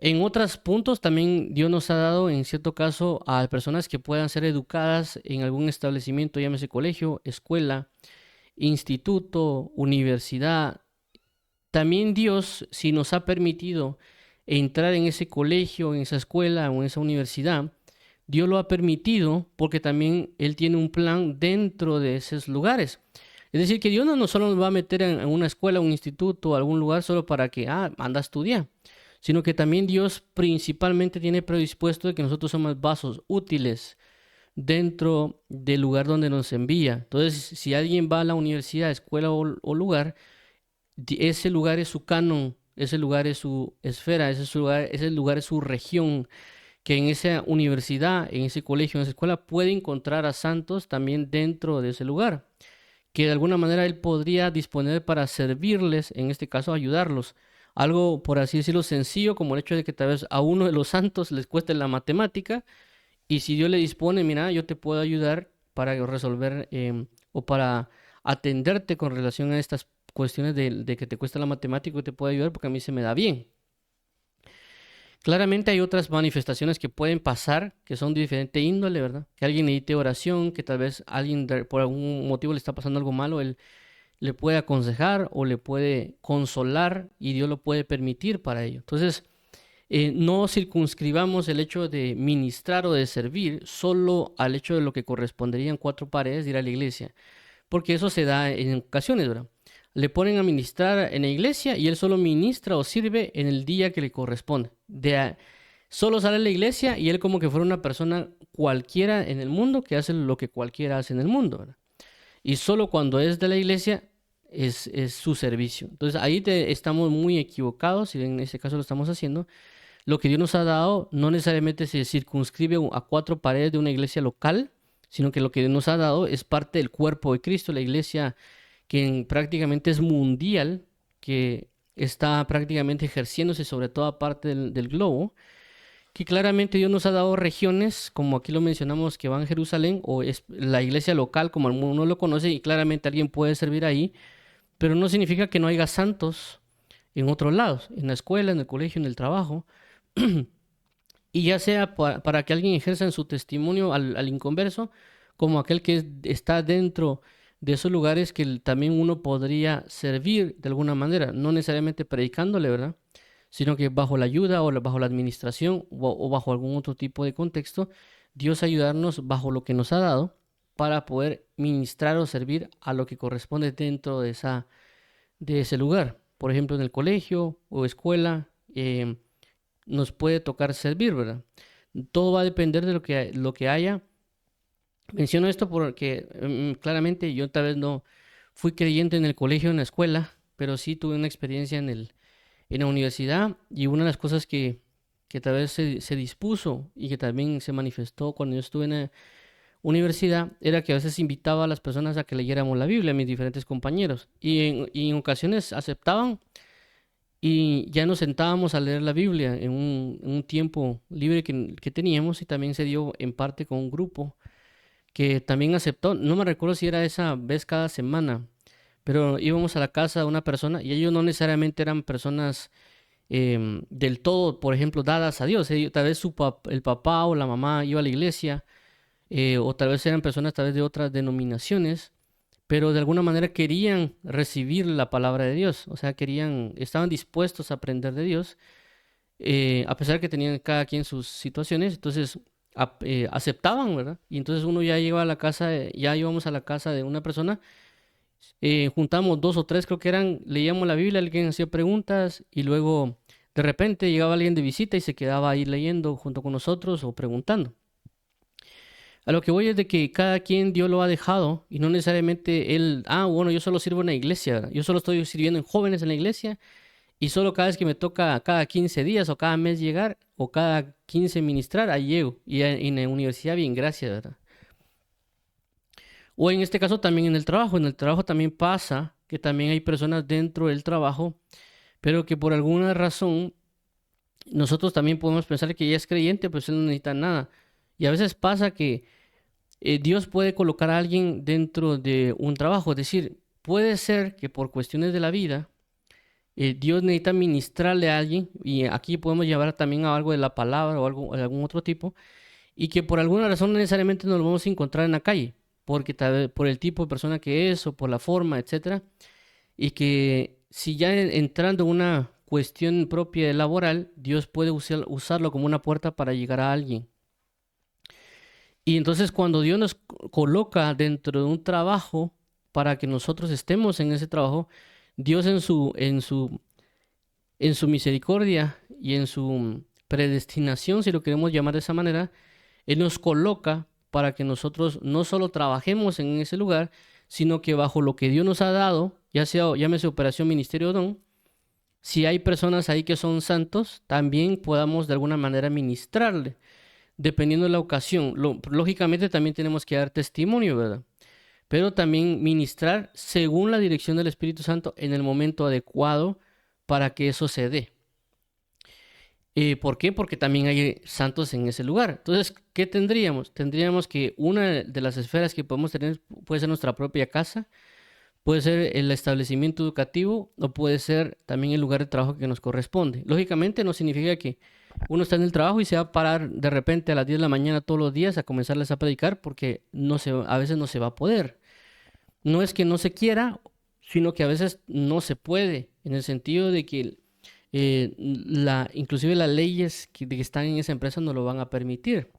Speaker 1: En otros puntos también Dios nos ha dado, en cierto caso, a personas que puedan ser educadas en algún establecimiento, llámese colegio, escuela, instituto, universidad. También Dios, si nos ha permitido entrar en ese colegio, en esa escuela o en esa universidad, Dios lo ha permitido porque también Él tiene un plan dentro de esos lugares. Es decir, que Dios no solo nos va a meter en una escuela, un instituto, algún lugar solo para que, anda a estudiar, sino que también Dios principalmente tiene predispuesto de que nosotros somos vasos útiles dentro del lugar donde nos envía. Entonces, si alguien va a la universidad, escuela o lugar, ese lugar es su canon, ese lugar es su esfera, ese lugar es su región, que en esa universidad, en ese colegio, en esa escuela, puede encontrar a santos también dentro de ese lugar, que de alguna manera él podría disponer para servirles, en este caso ayudarlos. Algo, por así decirlo, sencillo, como el hecho de que tal vez a uno de los santos les cueste la matemática, y si Dios le dispone, mira, yo te puedo ayudar para resolver o para atenderte con relación a estas cuestiones de que te cuesta la matemática, yo te puedo ayudar porque a mí se me da bien. Claramente hay otras manifestaciones que pueden pasar, que son de diferente índole, ¿verdad? Que alguien necesite oración, que tal vez alguien por algún motivo le está pasando algo malo, él le puede aconsejar o le puede consolar y Dios lo puede permitir para ello. Entonces, no circunscribamos el hecho de ministrar o de servir solo al hecho de lo que correspondería en cuatro paredes de ir a la iglesia, porque eso se da en ocasiones, ¿verdad? Le ponen a ministrar en la iglesia y él solo ministra o sirve en el día que le corresponde. Solo sale a la iglesia y él como que fuera una persona cualquiera en el mundo que hace lo que cualquiera hace en el mundo, ¿verdad? Y solo cuando es de la iglesia es su servicio. Entonces ahí estamos muy equivocados y en ese caso lo estamos haciendo. Lo que Dios nos ha dado no necesariamente se circunscribe a cuatro paredes de una iglesia local, sino que lo que Dios nos ha dado es parte del cuerpo de Cristo, la iglesia que prácticamente es mundial, que está prácticamente ejerciéndose sobre toda parte del globo, que claramente Dios nos ha dado regiones, como aquí lo mencionamos, que van a Jerusalén, o es la iglesia local, como uno lo conoce, y claramente alguien puede servir ahí, pero no significa que no haya santos en otros lados, en la escuela, en el colegio, en el trabajo, y ya sea para que alguien ejerza en su testimonio al inconverso, como aquel que está dentro de esos lugares que también uno podría servir de alguna manera, no necesariamente predicándole, ¿verdad? Sino que bajo la ayuda o bajo la administración o bajo algún otro tipo de contexto, Dios ayudarnos bajo lo que nos ha dado para poder ministrar o servir a lo que corresponde dentro de ese lugar. Por ejemplo, en el colegio o escuela, nos puede tocar servir, ¿verdad? Todo va a depender de lo que haya. Menciono esto porque claramente yo tal vez no fui creyente en el colegio, en la escuela, pero sí tuve una experiencia en la universidad, y una de las cosas que tal vez se dispuso y que también se manifestó cuando yo estuve en la universidad era que a veces invitaba a las personas a que leyéramos la Biblia, a mis diferentes compañeros, y en ocasiones aceptaban y ya nos sentábamos a leer la Biblia en un tiempo libre que teníamos, y también se dio en parte con un grupo que también aceptó. No me recuerdo si era esa vez cada semana, pero íbamos a la casa de una persona y ellos no necesariamente eran personas del todo, por ejemplo, dadas a Dios. Tal vez el papá o la mamá iba a la iglesia, o tal vez eran personas tal vez de otras denominaciones, pero de alguna manera querían recibir la palabra de Dios, o sea, estaban dispuestos a aprender de Dios, a pesar que tenían cada quien sus situaciones. Entonces aceptaban, ¿verdad? Y entonces uno ya iba a la casa, ya íbamos a la casa de una persona, juntamos dos o tres, creo que eran, leíamos la Biblia, alguien hacía preguntas y luego de repente llegaba alguien de visita y se quedaba ahí leyendo junto con nosotros o preguntando. A lo que voy es de que cada quien Dios lo ha dejado, y no necesariamente él, bueno, yo solo sirvo en la iglesia, ¿verdad? Yo solo estoy sirviendo en jóvenes en la iglesia, y solo cada vez que me toca cada 15 días o cada mes llegar o cada 15 ministrar, ahí llego. Y en la universidad, bien, gracias, ¿verdad? O en este caso también en el trabajo también pasa que también hay personas dentro del trabajo, pero que por alguna razón nosotros también podemos pensar que ella es creyente, pues él no necesita nada. Y a veces pasa que Dios puede colocar a alguien dentro de un trabajo. Es decir, puede ser que por cuestiones de la vida, Dios necesita ministrarle a alguien, y aquí podemos llevar también a algo de la palabra o algo de algún otro tipo, y que por alguna razón no necesariamente nos lo vamos a encontrar en la calle, porque tal vez por el tipo de persona que es o por la forma, etcétera, y que si ya entrando en una cuestión propia de laboral, Dios puede usarlo como una puerta para llegar a alguien. Y entonces cuando Dios nos coloca dentro de un trabajo para que nosotros estemos en ese trabajo, Dios en su misericordia y en su predestinación, si lo queremos llamar de esa manera, Él nos coloca para que nosotros no solo trabajemos en ese lugar, sino que bajo lo que Dios nos ha dado, ya sea, llámese operación, ministerio o don, si hay personas ahí que son santos, también podamos de alguna manera ministrarle, dependiendo de la ocasión. Lógicamente también tenemos que dar testimonio, ¿verdad? Pero también ministrar según la dirección del Espíritu Santo en el momento adecuado para que eso se dé. ¿Por qué? Porque también hay santos en ese lugar. Entonces, ¿qué tendríamos? Tendríamos que una de las esferas que podemos tener puede ser nuestra propia casa, puede ser el establecimiento educativo, o puede ser también el lugar de trabajo que nos corresponde. Lógicamente no significa que uno está en el trabajo y se va a parar de repente a las 10 de la mañana todos los días a comenzarles a predicar, porque a veces no se va a poder. No es que no se quiera, sino que a veces no se puede, en el sentido de que inclusive las leyes que están en esa empresa no lo van a permitir.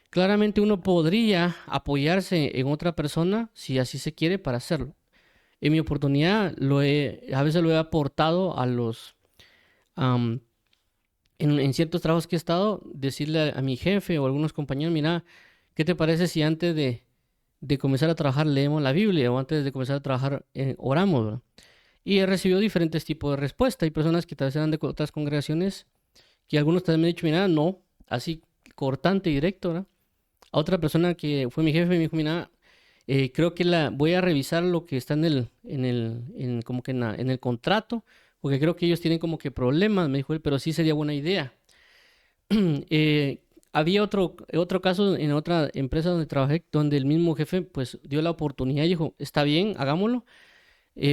Speaker 1: Claramente uno podría apoyarse en otra persona si así se quiere para hacerlo. En mi oportunidad a veces lo he aportado en ciertos trabajos que he estado, decirle a mi jefe o a algunos compañeros: mira, ¿qué te parece si antes de comenzar a trabajar leemos la Biblia, o antes de comenzar a trabajar oramos, ¿verdad? Y he recibido diferentes tipos de respuestas. Hay personas que tal vez eran de otras congregaciones, que algunos también me han dicho: mira, no, así cortante y directo, ¿verdad? A otra persona que fue mi jefe me dijo: mira, creo que voy a revisar lo que está como que en el contrato, porque creo que ellos tienen como que problemas, me dijo él, pero sí sería buena idea. Había otro caso en otra empresa donde trabajé, donde el mismo jefe pues dio la oportunidad y dijo: está bien, hagámoslo,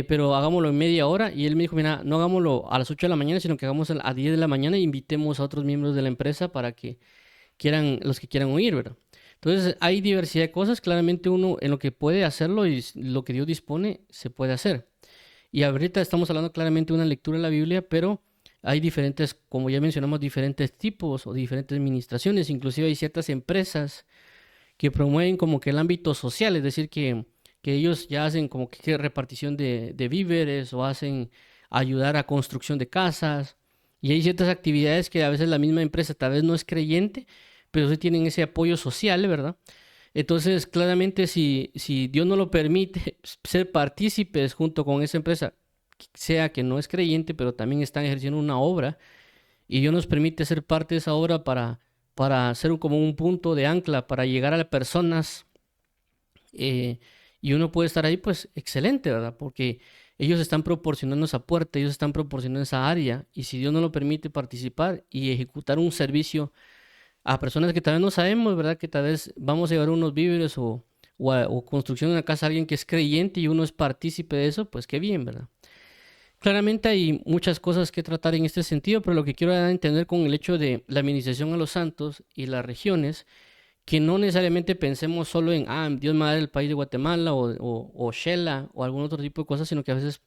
Speaker 1: pero hagámoslo en media hora. Y él me dijo: mira, no hagámoslo a las 8 de la mañana, sino que hagamos a 10 de la mañana e invitemos a otros miembros de la empresa para que los que quieran oír, ¿verdad? Entonces hay diversidad de cosas. Claramente uno en lo que puede hacerlo y lo que Dios dispone se puede hacer. Y ahorita estamos hablando claramente de una lectura de la Biblia, pero hay diferentes, como ya mencionamos, diferentes tipos o diferentes administraciones. Inclusive hay ciertas empresas que promueven como que el ámbito social, es decir, que ellos ya hacen como que repartición de víveres o hacen ayudar a construcción de casas. Y hay ciertas actividades que a veces la misma empresa tal vez no es creyente, pero sí tienen ese apoyo social, ¿verdad? Entonces, claramente, si Dios no lo permite, ser partícipes junto con esa empresa, sea que no es creyente, pero también están ejerciendo una obra, y Dios nos permite ser parte de esa obra para ser como un punto de ancla, para llegar a las personas, eh, y uno puede estar ahí, pues excelente, ¿verdad? Porque ellos están proporcionando esa puerta, ellos están proporcionando esa área, y si Dios no lo permite participar y ejecutar un servicio a personas que tal vez no sabemos, ¿verdad? Que tal vez vamos a llevar unos víveres o construcción de una casa a alguien que es creyente y uno es partícipe de eso, pues qué bien, ¿verdad? Claramente hay muchas cosas que tratar en este sentido, pero lo que quiero dar a entender con el hecho de la administración a los santos y las regiones, que no necesariamente pensemos solo en, Dios me va a dar el país de Guatemala o Shela o algún otro tipo de cosas, sino que a veces,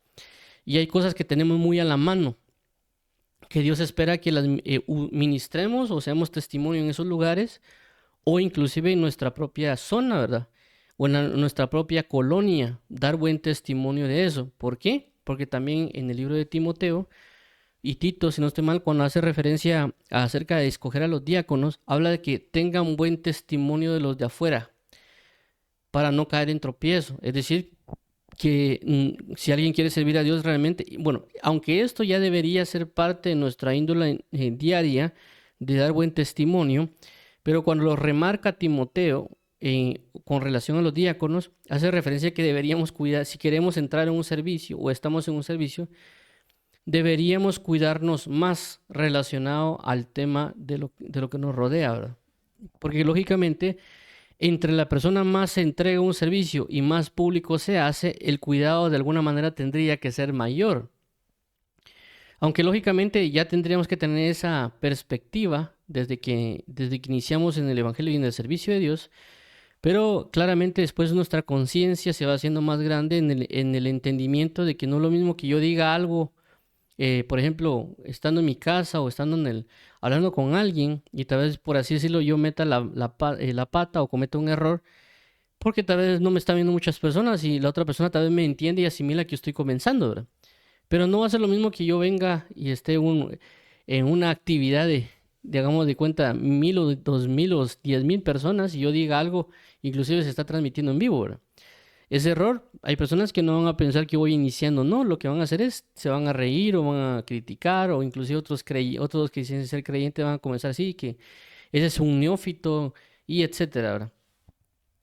Speaker 1: y hay cosas que tenemos muy a la mano, que Dios espera que las ministremos o seamos testimonio en esos lugares o inclusive en nuestra propia zona, ¿verdad? O en nuestra propia colonia, dar buen testimonio de eso. ¿Por qué? Porque también en el libro de Timoteo y Tito, si no estoy mal, cuando hace referencia acerca de escoger a los diáconos, habla de que tengan buen testimonio de los de afuera para no caer en tropiezo. Es decir, que si alguien quiere servir a Dios realmente, bueno, aunque esto ya debería ser parte de nuestra índole diaria, de dar buen testimonio, pero cuando lo remarca Timoteo con relación a los diáconos, hace referencia a que deberíamos cuidar, si queremos entrar en un servicio o estamos en un servicio, deberíamos cuidarnos más relacionado al tema de lo que nos rodea, ¿verdad? Porque lógicamente, entre la persona más se entrega un servicio y más público se hace, el cuidado de alguna manera tendría que ser mayor. Aunque lógicamente ya tendríamos que tener esa perspectiva desde que iniciamos en el Evangelio y en el servicio de Dios, pero claramente después nuestra conciencia se va haciendo más grande en el entendimiento de que no es lo mismo que yo diga algo, por ejemplo, estando en mi casa o estando hablando con alguien y tal vez por así decirlo yo meta la pata o cometa un error, porque tal vez no me están viendo muchas personas y la otra persona tal vez me entiende y asimila que yo estoy comenzando, ¿verdad? Pero no va a ser lo mismo que yo venga y esté en una actividad digamos de cuenta, 1,000 o 2,000 o 10,000 personas y yo diga algo, inclusive se está transmitiendo en vivo, ¿verdad? Ese error, hay personas que no van a pensar que voy iniciando, no, lo que van a hacer es, se van a reír o van a criticar o inclusive otros que dicen ser creyentes van a comenzar así, que ese es un neófito y etcétera, ¿verdad?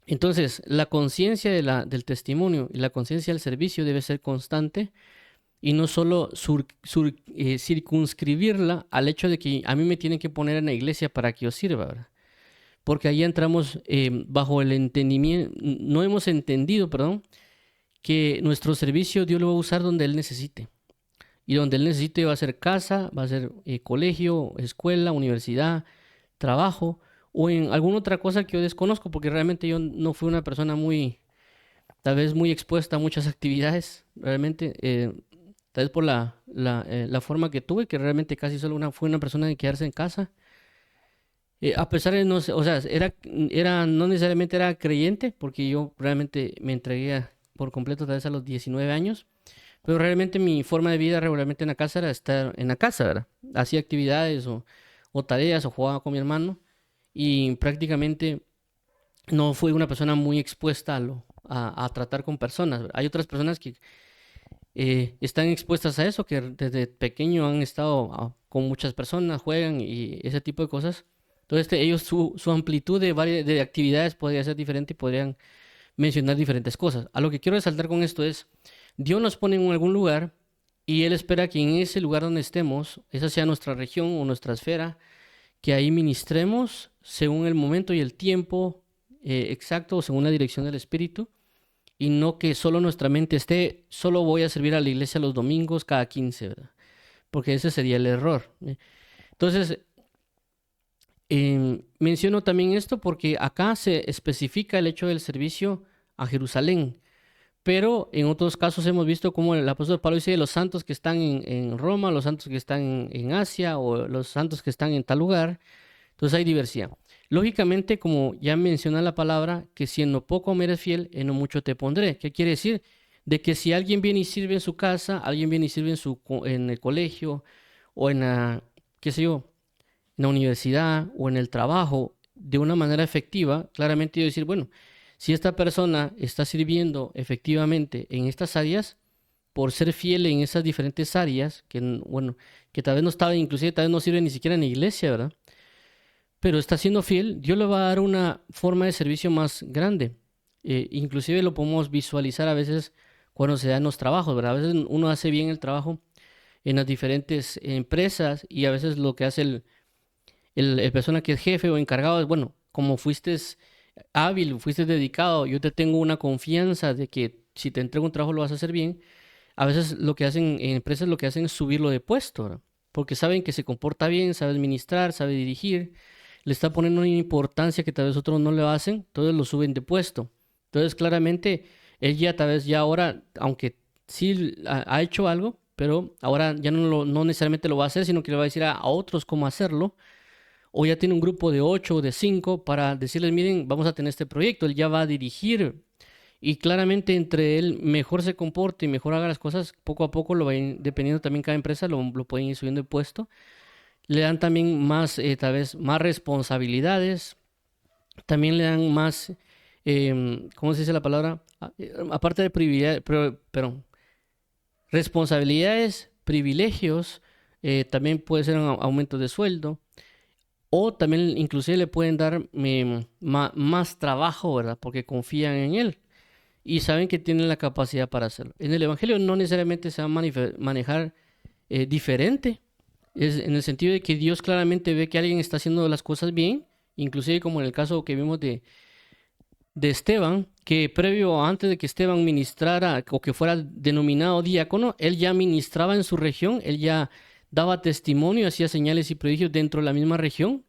Speaker 1: Entonces, la conciencia del testimonio y la conciencia del servicio debe ser constante y no solo circunscribirla al hecho de que a mí me tienen que poner en la iglesia para que yo sirva, ¿verdad? Porque ahí entramos bajo el entendimiento, no hemos entendido, perdón, que nuestro servicio Dios lo va a usar donde Él necesite. Y donde Él necesite va a ser casa, va a ser colegio, escuela, universidad, trabajo o en alguna otra cosa que yo desconozco, porque realmente yo no fui una persona tal vez muy expuesta a muchas actividades, realmente, tal vez por la forma que tuve, que realmente casi solo fui una persona de quedarse en casa. A pesar de no, o sea, no necesariamente era creyente, porque yo realmente me entregué por completo tal vez a los 19 años, pero realmente mi forma de vida regularmente en la casa era estar en la casa, ¿verdad? Hacía actividades o tareas o jugaba con mi hermano y prácticamente no fui una persona muy expuesta a tratar con personas, ¿verdad? Hay otras personas que están expuestas a eso, que desde pequeño han estado con muchas personas, juegan y ese tipo de cosas. Entonces, ellos su amplitud de actividades podría ser diferente y podrían mencionar diferentes cosas. A lo que quiero resaltar con esto es, Dios nos pone en algún lugar y Él espera que en ese lugar donde estemos, esa sea nuestra región o nuestra esfera, que ahí ministremos según el momento y el tiempo exacto o según la dirección del Espíritu y no que solo nuestra mente esté, solo voy a servir a la iglesia los domingos cada 15, ¿verdad? Porque ese sería el error. Entonces, menciono también esto porque acá se especifica el hecho del servicio a Jerusalén, pero en otros casos hemos visto como el apóstol Pablo dice los santos que están en Roma, los santos que están en Asia o los santos que están en tal lugar. Entonces hay diversidad. Lógicamente, como ya menciona la palabra, que si en lo poco me eres fiel, en lo mucho te pondré. ¿Qué quiere decir? De que si alguien viene y sirve en su casa, alguien viene y sirve en el colegio o en la, qué sé yo, en la universidad o en el trabajo de una manera efectiva, claramente yo decir, bueno, si esta persona está sirviendo efectivamente en estas áreas, por ser fiel en esas diferentes áreas, que bueno, que tal vez no estaba, inclusive tal vez no sirve ni siquiera en la iglesia, ¿verdad? Pero está siendo fiel, Dios le va a dar una forma de servicio más grande. Inclusive lo podemos visualizar a veces cuando se dan los trabajos, ¿verdad? A veces uno hace bien el trabajo en las diferentes empresas y a veces lo que hace el persona que es jefe o encargado es, bueno, como fuiste hábil, fuiste dedicado, yo te tengo una confianza de que si te entrego un trabajo lo vas a hacer bien. A veces lo que hacen en empresas lo que hacen es subirlo de puesto, ¿verdad? Porque saben que se comporta bien, sabe administrar, sabe dirigir, le está poniendo una importancia que tal vez otros no le hacen, entonces lo suben de puesto. Entonces claramente él ya tal vez ya ahora, aunque sí ha hecho algo, pero ahora ya no necesariamente lo va a hacer, sino que le va a decir a otros cómo hacerlo, o ya tiene un grupo de 8 o de 5 para decirles, miren, vamos a tener este proyecto, él ya va a dirigir y claramente entre él mejor se comporte y mejor haga las cosas, poco a poco lo va a dependiendo también cada empresa, lo pueden ir subiendo de puesto. Le dan también más, tal vez, más responsabilidades. También le dan más, ¿cómo se dice la palabra? Aparte de privilegios, pero responsabilidades, privilegios, también puede ser un aumento de sueldo. O también inclusive le pueden dar más trabajo, ¿verdad? Porque confían en él y saben que tienen la capacidad para hacerlo. En el Evangelio no necesariamente se va a manejar diferente, es en el sentido de que Dios claramente ve que alguien está haciendo las cosas bien, inclusive como en el caso que vimos de Esteban, que previo antes de que Esteban ministrara o que fuera denominado diácono, él ya ministraba en su región, él ya daba testimonio, hacía señales y prodigios dentro de la misma región.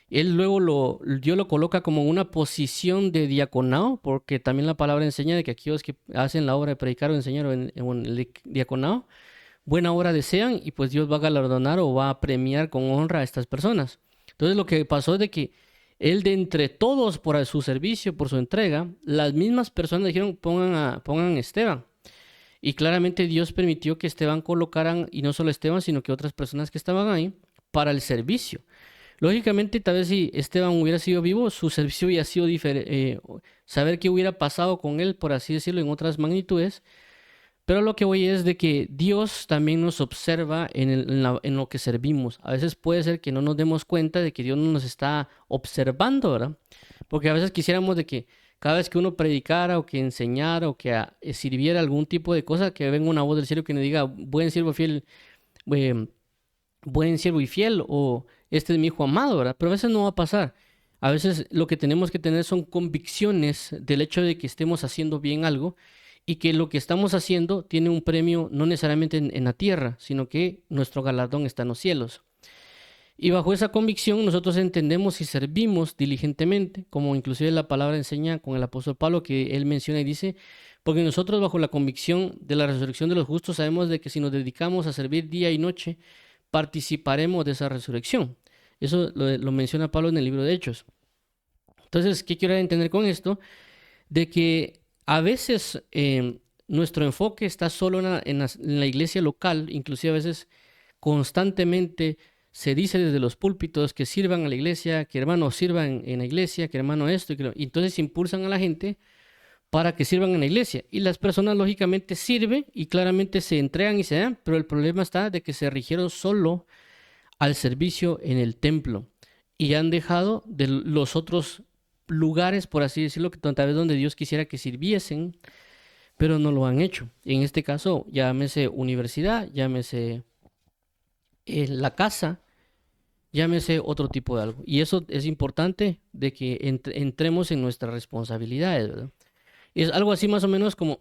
Speaker 1: Él luego Dios lo coloca como una posición de diaconado, porque también la palabra enseña de que aquellos que hacen la obra de predicar o enseñar en el diaconado, buena obra desean y pues Dios va a galardonar o va a premiar con honra a estas personas. Entonces lo que pasó es de que él de entre todos por su servicio, por su entrega, las mismas personas dijeron pongan a Esteban. Y claramente Dios permitió que Esteban colocaran, y no solo Esteban, sino que otras personas que estaban ahí, para el servicio. Lógicamente, tal vez si Esteban hubiera sido vivo, su servicio hubiera sido diferente, saber qué hubiera pasado con él, por así decirlo, en otras magnitudes. Pero lo que voy es de que Dios también nos observa en lo que servimos. A veces puede ser que no nos demos cuenta de que Dios no nos está observando, ¿verdad? Porque a veces quisiéramos de que cada vez que uno predicara o que enseñara o que sirviera algún tipo de cosa, que venga una voz del cielo que nos diga, buen siervo fiel, eh, buen siervo y fiel, o este es mi hijo amado, ¿verdad? Pero a veces no va a pasar. A veces lo que tenemos que tener son convicciones del hecho de que estemos haciendo bien algo y que lo que estamos haciendo tiene un premio no necesariamente en la tierra, sino que nuestro galardón está en los cielos. Y bajo esa convicción nosotros entendemos y servimos diligentemente, como inclusive la palabra enseña con el apóstol Pablo, que él menciona y dice, porque nosotros bajo la convicción de la resurrección de los justos sabemos de que si nos dedicamos a servir día y noche, participaremos de esa resurrección. Eso lo menciona Pablo en el libro de Hechos. Entonces, ¿qué quiero entender con esto? De que a veces nuestro enfoque está solo en la iglesia local, inclusive a veces constantemente se dice desde los púlpitos que sirvan a la iglesia, que hermanos sirvan en la iglesia, que hermano esto, y entonces impulsan a la gente para que sirvan en la iglesia. Y las personas lógicamente sirven y claramente se entregan y se dan, pero el problema está de que se rigieron solo al servicio en el templo y han dejado de los otros lugares, por así decirlo, que tal vez donde Dios quisiera que sirviesen, pero no lo han hecho. En este caso, llámese universidad, llámese la casa, llámese otro tipo de algo. Y eso es importante de que entremos en nuestras responsabilidades, ¿verdad? Es algo así más o menos como,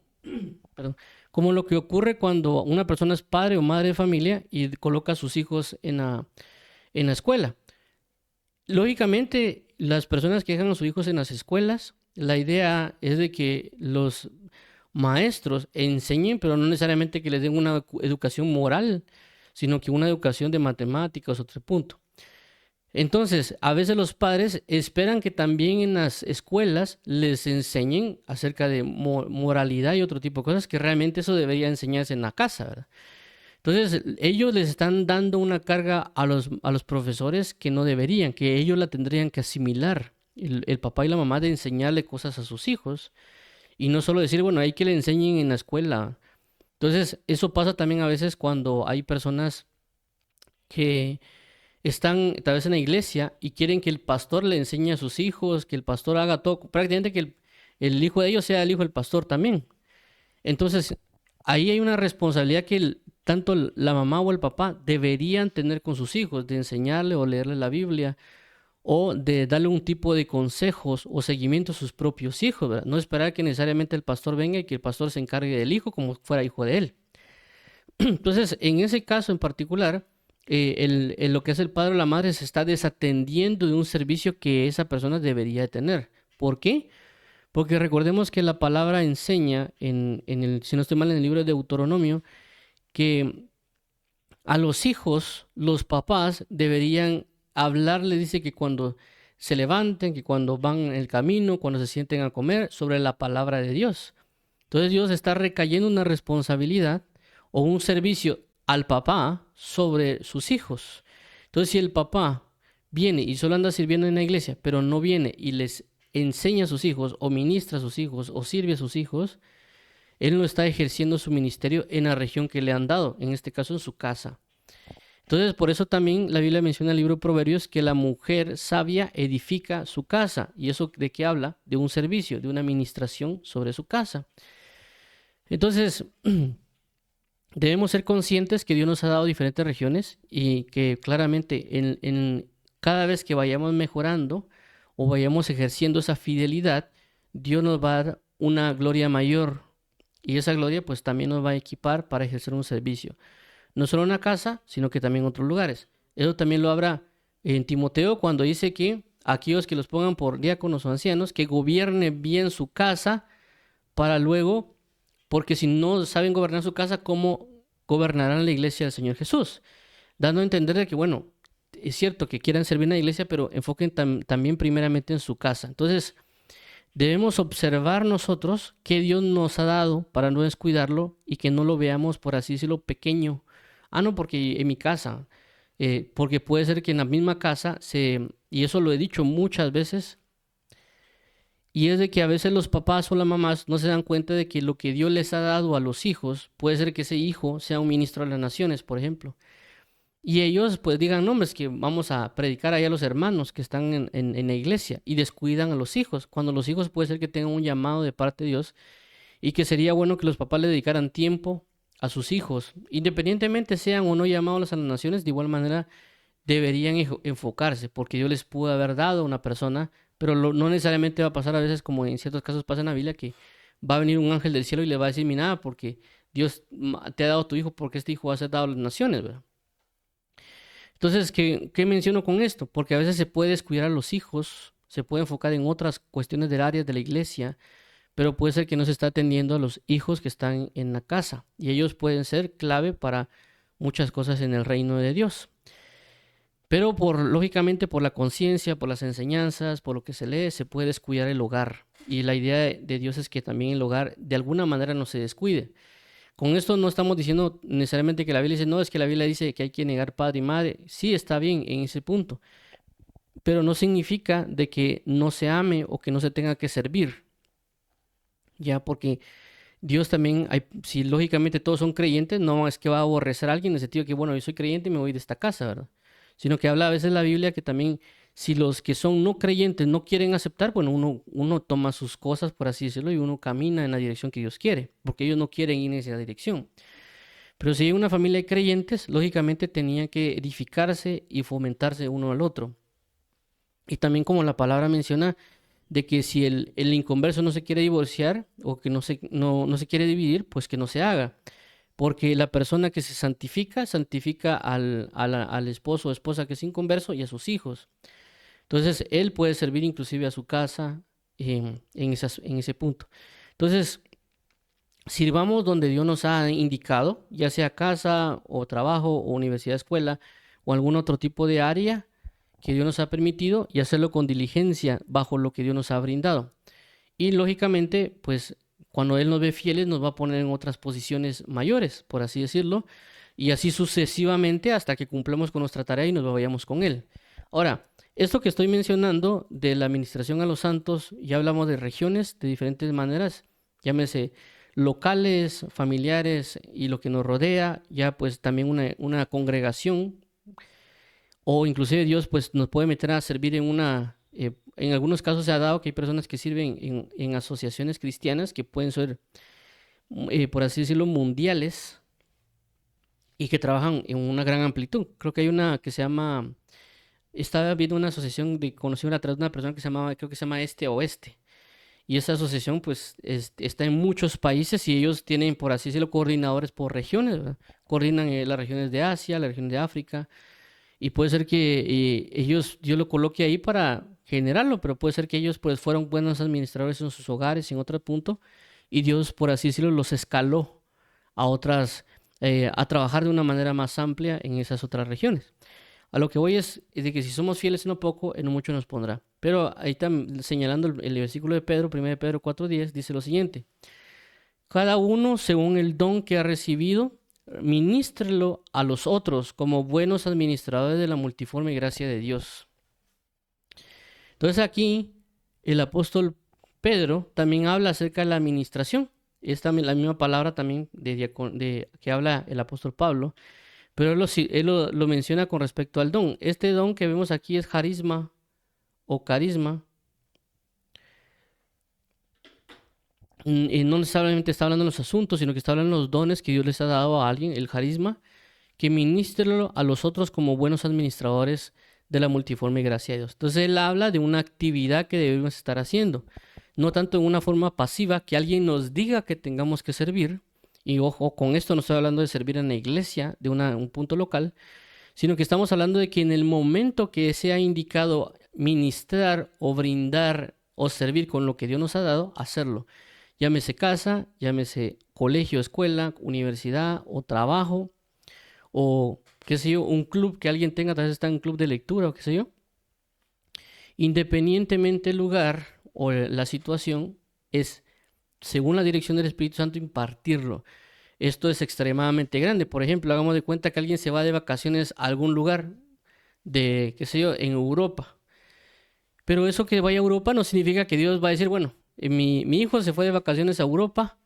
Speaker 1: perdón, como lo que ocurre cuando una persona es padre o madre de familia y coloca a sus hijos en la escuela. Lógicamente, las personas que dejan a sus hijos en las escuelas, la idea es de que los maestros enseñen, pero no necesariamente que les den una educación moral, sino que una educación de matemáticas, otro punto. Entonces, a veces los padres esperan que también en las escuelas les enseñen acerca de moralidad y otro tipo de cosas que realmente eso debería enseñarse en la casa, ¿verdad? Entonces, ellos les están dando una carga a los profesores que no deberían, que ellos la tendrían que asimilar, el papá y la mamá de enseñarle cosas a sus hijos y no solo decir, bueno, hay que le enseñen en la escuela. Entonces, eso pasa también a veces cuando hay personas que están tal vez en la iglesia y quieren que el pastor le enseñe a sus hijos, que el pastor haga todo, prácticamente que el hijo de ellos sea el hijo del pastor también. Entonces, ahí hay una responsabilidad que tanto la mamá o el papá deberían tener con sus hijos, de enseñarle o leerle la Biblia o de darle un tipo de consejos o seguimiento a sus propios hijos, ¿verdad? No esperar que necesariamente el pastor venga y que el pastor se encargue del hijo como fuera hijo de él. Entonces, en ese caso en particular, lo que es el padre o la madre se está desatendiendo de un servicio que esa persona debería de tener. ¿Por qué? Porque recordemos que la palabra enseña, si no estoy mal, en el libro de Deuteronomio, que a los hijos, los papás deberían hablarle, dice que cuando se levanten, que cuando van en el camino, cuando se sienten a comer, sobre la palabra de Dios. Entonces Dios está recayendo una responsabilidad o un servicio al papá sobre sus hijos. Entonces si el papá viene y solo anda sirviendo en la iglesia, pero no viene y les enseña a sus hijos o ministra a sus hijos o sirve a sus hijos, él no está ejerciendo su ministerio en la región que le han dado, en este caso en su casa. Entonces, por eso también la Biblia menciona en el libro de Proverbios que la mujer sabia edifica su casa. ¿Y eso de qué habla? De un servicio, de una administración sobre su casa. Entonces, debemos ser conscientes que Dios nos ha dado diferentes regiones y que claramente cada vez que vayamos mejorando o vayamos ejerciendo esa fidelidad, Dios nos va a dar una gloria mayor y esa gloria pues también nos va a equipar para ejercer un servicio. No solo en la casa, sino que también en otros lugares. Eso también lo habrá en Timoteo cuando dice que aquellos que los pongan por diáconos o ancianos, que gobiernen bien su casa para luego, porque si no saben gobernar su casa, ¿cómo gobernarán la iglesia del Señor Jesús? Dando a entender de que, bueno, es cierto que quieran servir en la iglesia, pero enfoquen también primeramente en su casa. Entonces, debemos observar nosotros qué Dios nos ha dado para no descuidarlo y que no lo veamos, por así decirlo, pequeño. Ah, no, porque en mi casa, porque puede ser que en la misma casa y eso lo he dicho muchas veces, y es de que a veces los papás o las mamás no se dan cuenta de que lo que Dios les ha dado a los hijos, puede ser que ese hijo sea un ministro de las naciones, por ejemplo. Y ellos pues digan, no, es que vamos a predicar ahí a los hermanos que están en la iglesia y descuidan a los hijos, cuando los hijos puede ser que tengan un llamado de parte de Dios y que sería bueno que los papás le dedicaran tiempo a sus hijos, independientemente sean o no llamados a las naciones, de igual manera deberían enfocarse, porque Dios les pudo haber dado a una persona, pero no necesariamente va a pasar a veces como en ciertos casos pasa en la Biblia, que va a venir un ángel del cielo y le va a decir, mira, porque Dios te ha dado tu hijo, porque este hijo va a ser dado a las naciones, ¿verdad? Entonces, ¿qué menciono con esto? Porque a veces se puede descuidar a los hijos, se puede enfocar en otras cuestiones del área de la iglesia, pero puede ser que no se está atendiendo a los hijos que están en la casa y ellos pueden ser clave para muchas cosas en el reino de Dios. Pero lógicamente por la conciencia, por las enseñanzas, por lo que se lee, se puede descuidar el hogar. Y la idea de Dios es que también el hogar de alguna manera no se descuide. Con esto no estamos diciendo necesariamente que la Biblia dice, no, es que la Biblia dice que hay que negar padre y madre. Sí, está bien en ese punto, pero no significa de que no se ame o que no se tenga que servir. Ya, porque Dios también, si lógicamente todos son creyentes, no es que va a aborrecer a alguien en el sentido de que, bueno, yo soy creyente y me voy de esta casa, ¿verdad? Sino que habla a veces la Biblia que también, si los que son no creyentes no quieren aceptar, bueno, uno toma sus cosas, por así decirlo, y uno camina en la dirección que Dios quiere, porque ellos no quieren ir en esa dirección. Pero si hay una familia de creyentes, lógicamente tenían que edificarse y fomentarse uno al otro. Y también como la palabra menciona, de que si el inconverso no se quiere divorciar o que no se quiere dividir, pues que no se haga. Porque la persona que se santifica, santifica al esposo o esposa que es inconverso y a sus hijos. Entonces, él puede servir inclusive a su casa en ese punto. Entonces, sirvamos donde Dios nos ha indicado, ya sea casa o trabajo o universidad, escuela o algún otro tipo de área que Dios nos ha permitido y hacerlo con diligencia bajo lo que Dios nos ha brindado. Y lógicamente, pues cuando Él nos ve fieles, nos va a poner en otras posiciones mayores, por así decirlo, y así sucesivamente hasta que cumplamos con nuestra tarea y nos vayamos con Él. Ahora, esto que estoy mencionando de la administración a los santos, ya hablamos de regiones de diferentes maneras, llámese locales, familiares y lo que nos rodea, ya pues también una congregación, o inclusive Dios pues nos puede meter a servir en algunos casos se ha dado que hay personas que sirven en asociaciones cristianas que pueden ser, por así decirlo, mundiales y que trabajan en una gran amplitud. Creo que hay una que se llama, estaba viendo una asociación conocida a través de una persona que se llamaba, creo que se llama Este Oeste. Y esa asociación pues está en muchos países y ellos tienen, por así decirlo, coordinadores por regiones, ¿verdad? Coordinan las regiones de Asia, las regiones de África. Y puede ser que Dios lo coloque ahí para generarlo, pero puede ser que ellos pues fueron buenos administradores en sus hogares, en otro punto, y Dios, por así decirlo, los escaló a a trabajar de una manera más amplia en esas otras regiones. A lo que voy es de que si somos fieles en lo poco, en lo mucho nos pondrá. Pero ahí está señalando el versículo de Pedro, 1 de Pedro 4:10, dice lo siguiente: cada uno según el don que ha recibido, ministrelo a los otros como buenos administradores de la multiforme gracia de Dios. Entonces aquí el apóstol Pedro también habla acerca de la administración. Es también la misma palabra también que habla el apóstol Pablo, pero él lo menciona con respecto al don. Este don que vemos aquí es carisma o carisma. Y no necesariamente está hablando de los asuntos, sino que está hablando de los dones que Dios les ha dado a alguien, el carisma, que ministrelo a los otros como buenos administradores de la multiforme gracia de Dios. Entonces él habla de una actividad que debemos estar haciendo, no tanto en una forma pasiva, que alguien nos diga que tengamos que servir, y ojo, con esto no estoy hablando de servir en la iglesia, de un punto local, sino que estamos hablando de que en el momento que sea indicado ministrar o brindar o servir con lo que Dios nos ha dado, hacerlo. Llámese casa, llámese colegio, escuela, universidad o trabajo, o qué sé yo, un club que alguien tenga, tal vez está en un club de lectura o qué sé yo. Independientemente del lugar o la situación, es, según la dirección del Espíritu Santo, impartirlo. Esto es extremadamente grande. Por ejemplo, hagamos de cuenta que alguien se va de vacaciones a algún lugar de, qué sé yo, en Europa. Pero eso que vaya a Europa no significa que Dios va a decir, bueno, mi hijo se fue de vacaciones a Europa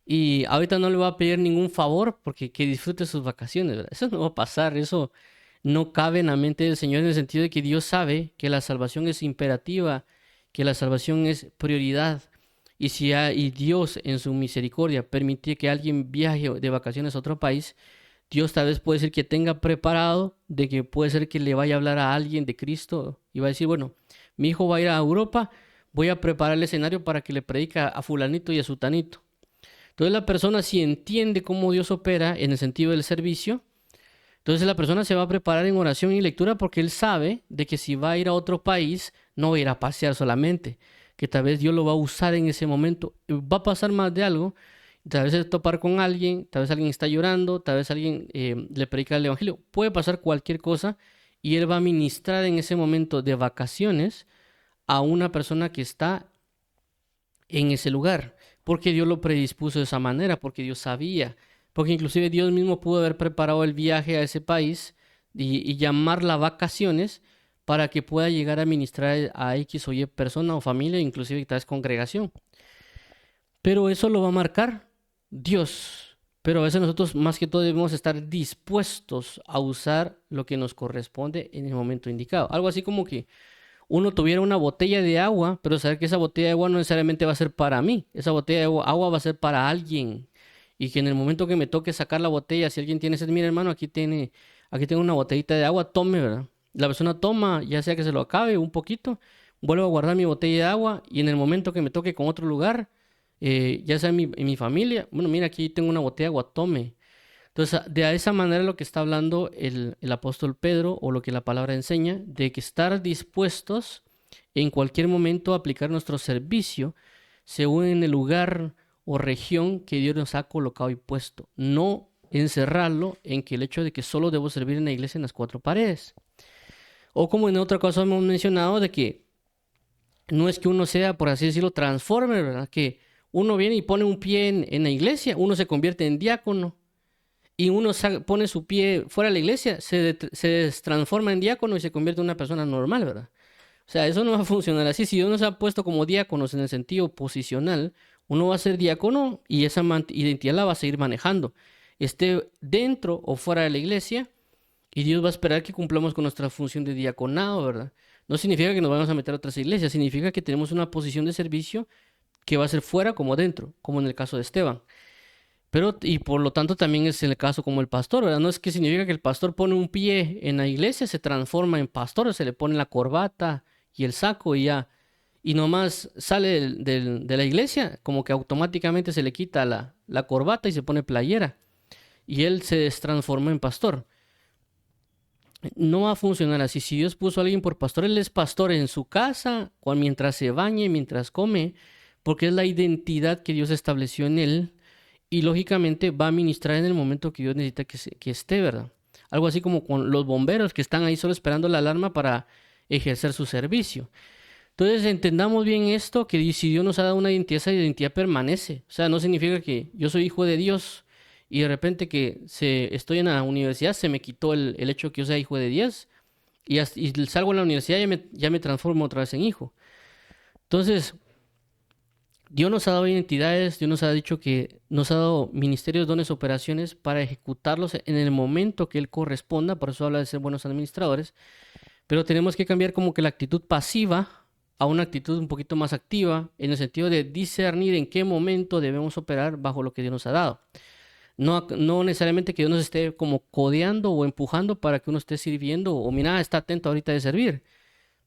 Speaker 1: y ahorita no le va a pedir ningún favor porque que disfrute sus vacaciones, ¿verdad? Eso no va a pasar, eso no cabe en la mente del Señor en el sentido de que Dios sabe que la salvación es imperativa, que la salvación es prioridad. Y si y Dios en su misericordia permite que alguien viaje de vacaciones a otro país, Dios tal vez puede ser que tenga preparado de que puede ser que le vaya a hablar a alguien de Cristo y va a decir, bueno, mi hijo va a ir a Europa, voy a preparar el escenario para que le predique a fulanito y a sutanito. Entonces la persona, si entiende cómo Dios opera en el sentido del servicio, entonces la persona se va a preparar en oración y lectura porque él sabe de que si va a ir a otro país, no va a ir a pasear solamente, que tal vez Dios lo va a usar en ese momento. Va a pasar más de algo, tal vez es topar con alguien, tal vez alguien está llorando, tal vez alguien le predica el evangelio. Puede pasar cualquier cosa y él va a ministrar en ese momento de vacaciones a una persona que está en ese lugar, porque Dios lo predispuso de esa manera, porque Dios sabía, porque inclusive Dios mismo pudo haber preparado el viaje a ese país y llamarla vacaciones para que pueda llegar a ministrar a X o Y persona o familia, inclusive tal vez congregación. Pero eso lo va a marcar Dios. Pero a veces nosotros más que todo debemos estar dispuestos a usar lo que nos corresponde en el momento indicado. Algo así como que uno tuviera una botella de agua, pero saber que esa botella de agua no necesariamente va a ser para mí. Esa botella de agua va a ser para alguien. Y que en el momento que me toque sacar la botella, si alguien tiene sed, mira hermano, aquí tengo una botellita de agua, tome, ¿verdad? La persona toma, ya sea que se lo acabe un poquito, vuelvo a guardar mi botella de agua y en el momento que me toque con otro lugar, ya sea en mi familia, bueno, mira, aquí tengo una botella de agua, tome. Entonces, de esa manera lo que está hablando el apóstol Pedro, o lo que la palabra enseña, de que estar dispuestos en cualquier momento a aplicar nuestro servicio según en el lugar o región que Dios nos ha colocado y puesto. No encerrarlo en que el hecho de que solo debo servir en la iglesia en las 4 paredes. O como en otra cosa hemos mencionado de que no es que uno sea, por así decirlo, transformer, ¿verdad? Que uno viene y pone un pie en la iglesia, uno se convierte en diácono y uno pone su pie fuera de la iglesia, se transforma en diácono y se convierte en una persona normal, ¿verdad? O sea, eso no va a funcionar así. Si Dios nos ha puesto como diáconos en el sentido posicional, uno va a ser diácono y esa identidad la va a seguir manejando, esté dentro o fuera de la iglesia, y Dios va a esperar que cumplamos con nuestra función de diaconado, ¿verdad? No significa que nos vamos a meter a otras iglesias, significa que tenemos una posición de servicio que va a ser fuera como dentro, como en el caso de Esteban. Pero, y por lo tanto también es el caso como el pastor, ¿verdad? No es que significa que el pastor pone un pie en la iglesia, se transforma en pastor, se le pone la corbata y el saco y ya, y nomás sale de la iglesia, como que automáticamente se le quita la corbata y se pone playera, y él se transforma en pastor. No va a funcionar así. Si Dios puso a alguien por pastor, él es pastor en su casa, o mientras se bañe, mientras come, porque es la identidad que Dios estableció en él y lógicamente va a ministrar en el momento que Dios necesita que esté, ¿verdad? Algo así como con los bomberos que están ahí solo esperando la alarma para ejercer su servicio. Entonces entendamos bien esto, que si Dios nos ha dado una identidad, esa identidad permanece. O sea, no significa que yo soy hijo de Dios y de repente que estoy en la universidad se me quitó el hecho de que yo sea hijo de Dios y salgo en la universidad y ya me transformo otra vez en hijo. Entonces, Dios nos ha dado identidades, Dios nos ha dicho que nos ha dado ministerios, dones, operaciones para ejecutarlos en el momento que Él corresponda, por eso habla de ser buenos administradores, pero tenemos que cambiar como que la actitud pasiva a una actitud un poquito más activa, en el sentido de discernir en qué momento debemos operar bajo lo que Dios nos ha dado. No necesariamente que Dios nos esté como codeando o empujando para que uno esté sirviendo o mira, está atento ahorita de servir,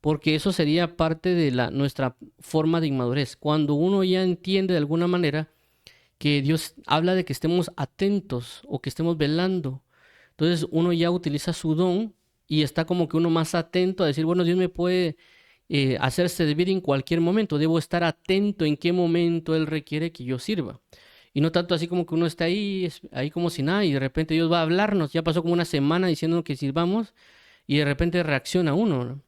Speaker 1: porque eso sería parte de nuestra forma de inmadurez. Cuando uno ya entiende de alguna manera que Dios habla de que estemos atentos o que estemos velando, entonces uno ya utiliza su don y está como que uno más atento a decir, bueno, Dios me puede hacer servir en cualquier momento, debo estar atento en qué momento Él requiere que yo sirva. Y no tanto así como que uno está ahí, ahí como si nada, y de repente Dios va a hablarnos. Ya pasó como una semana diciendo que sirvamos, y de repente reacciona uno, ¿no?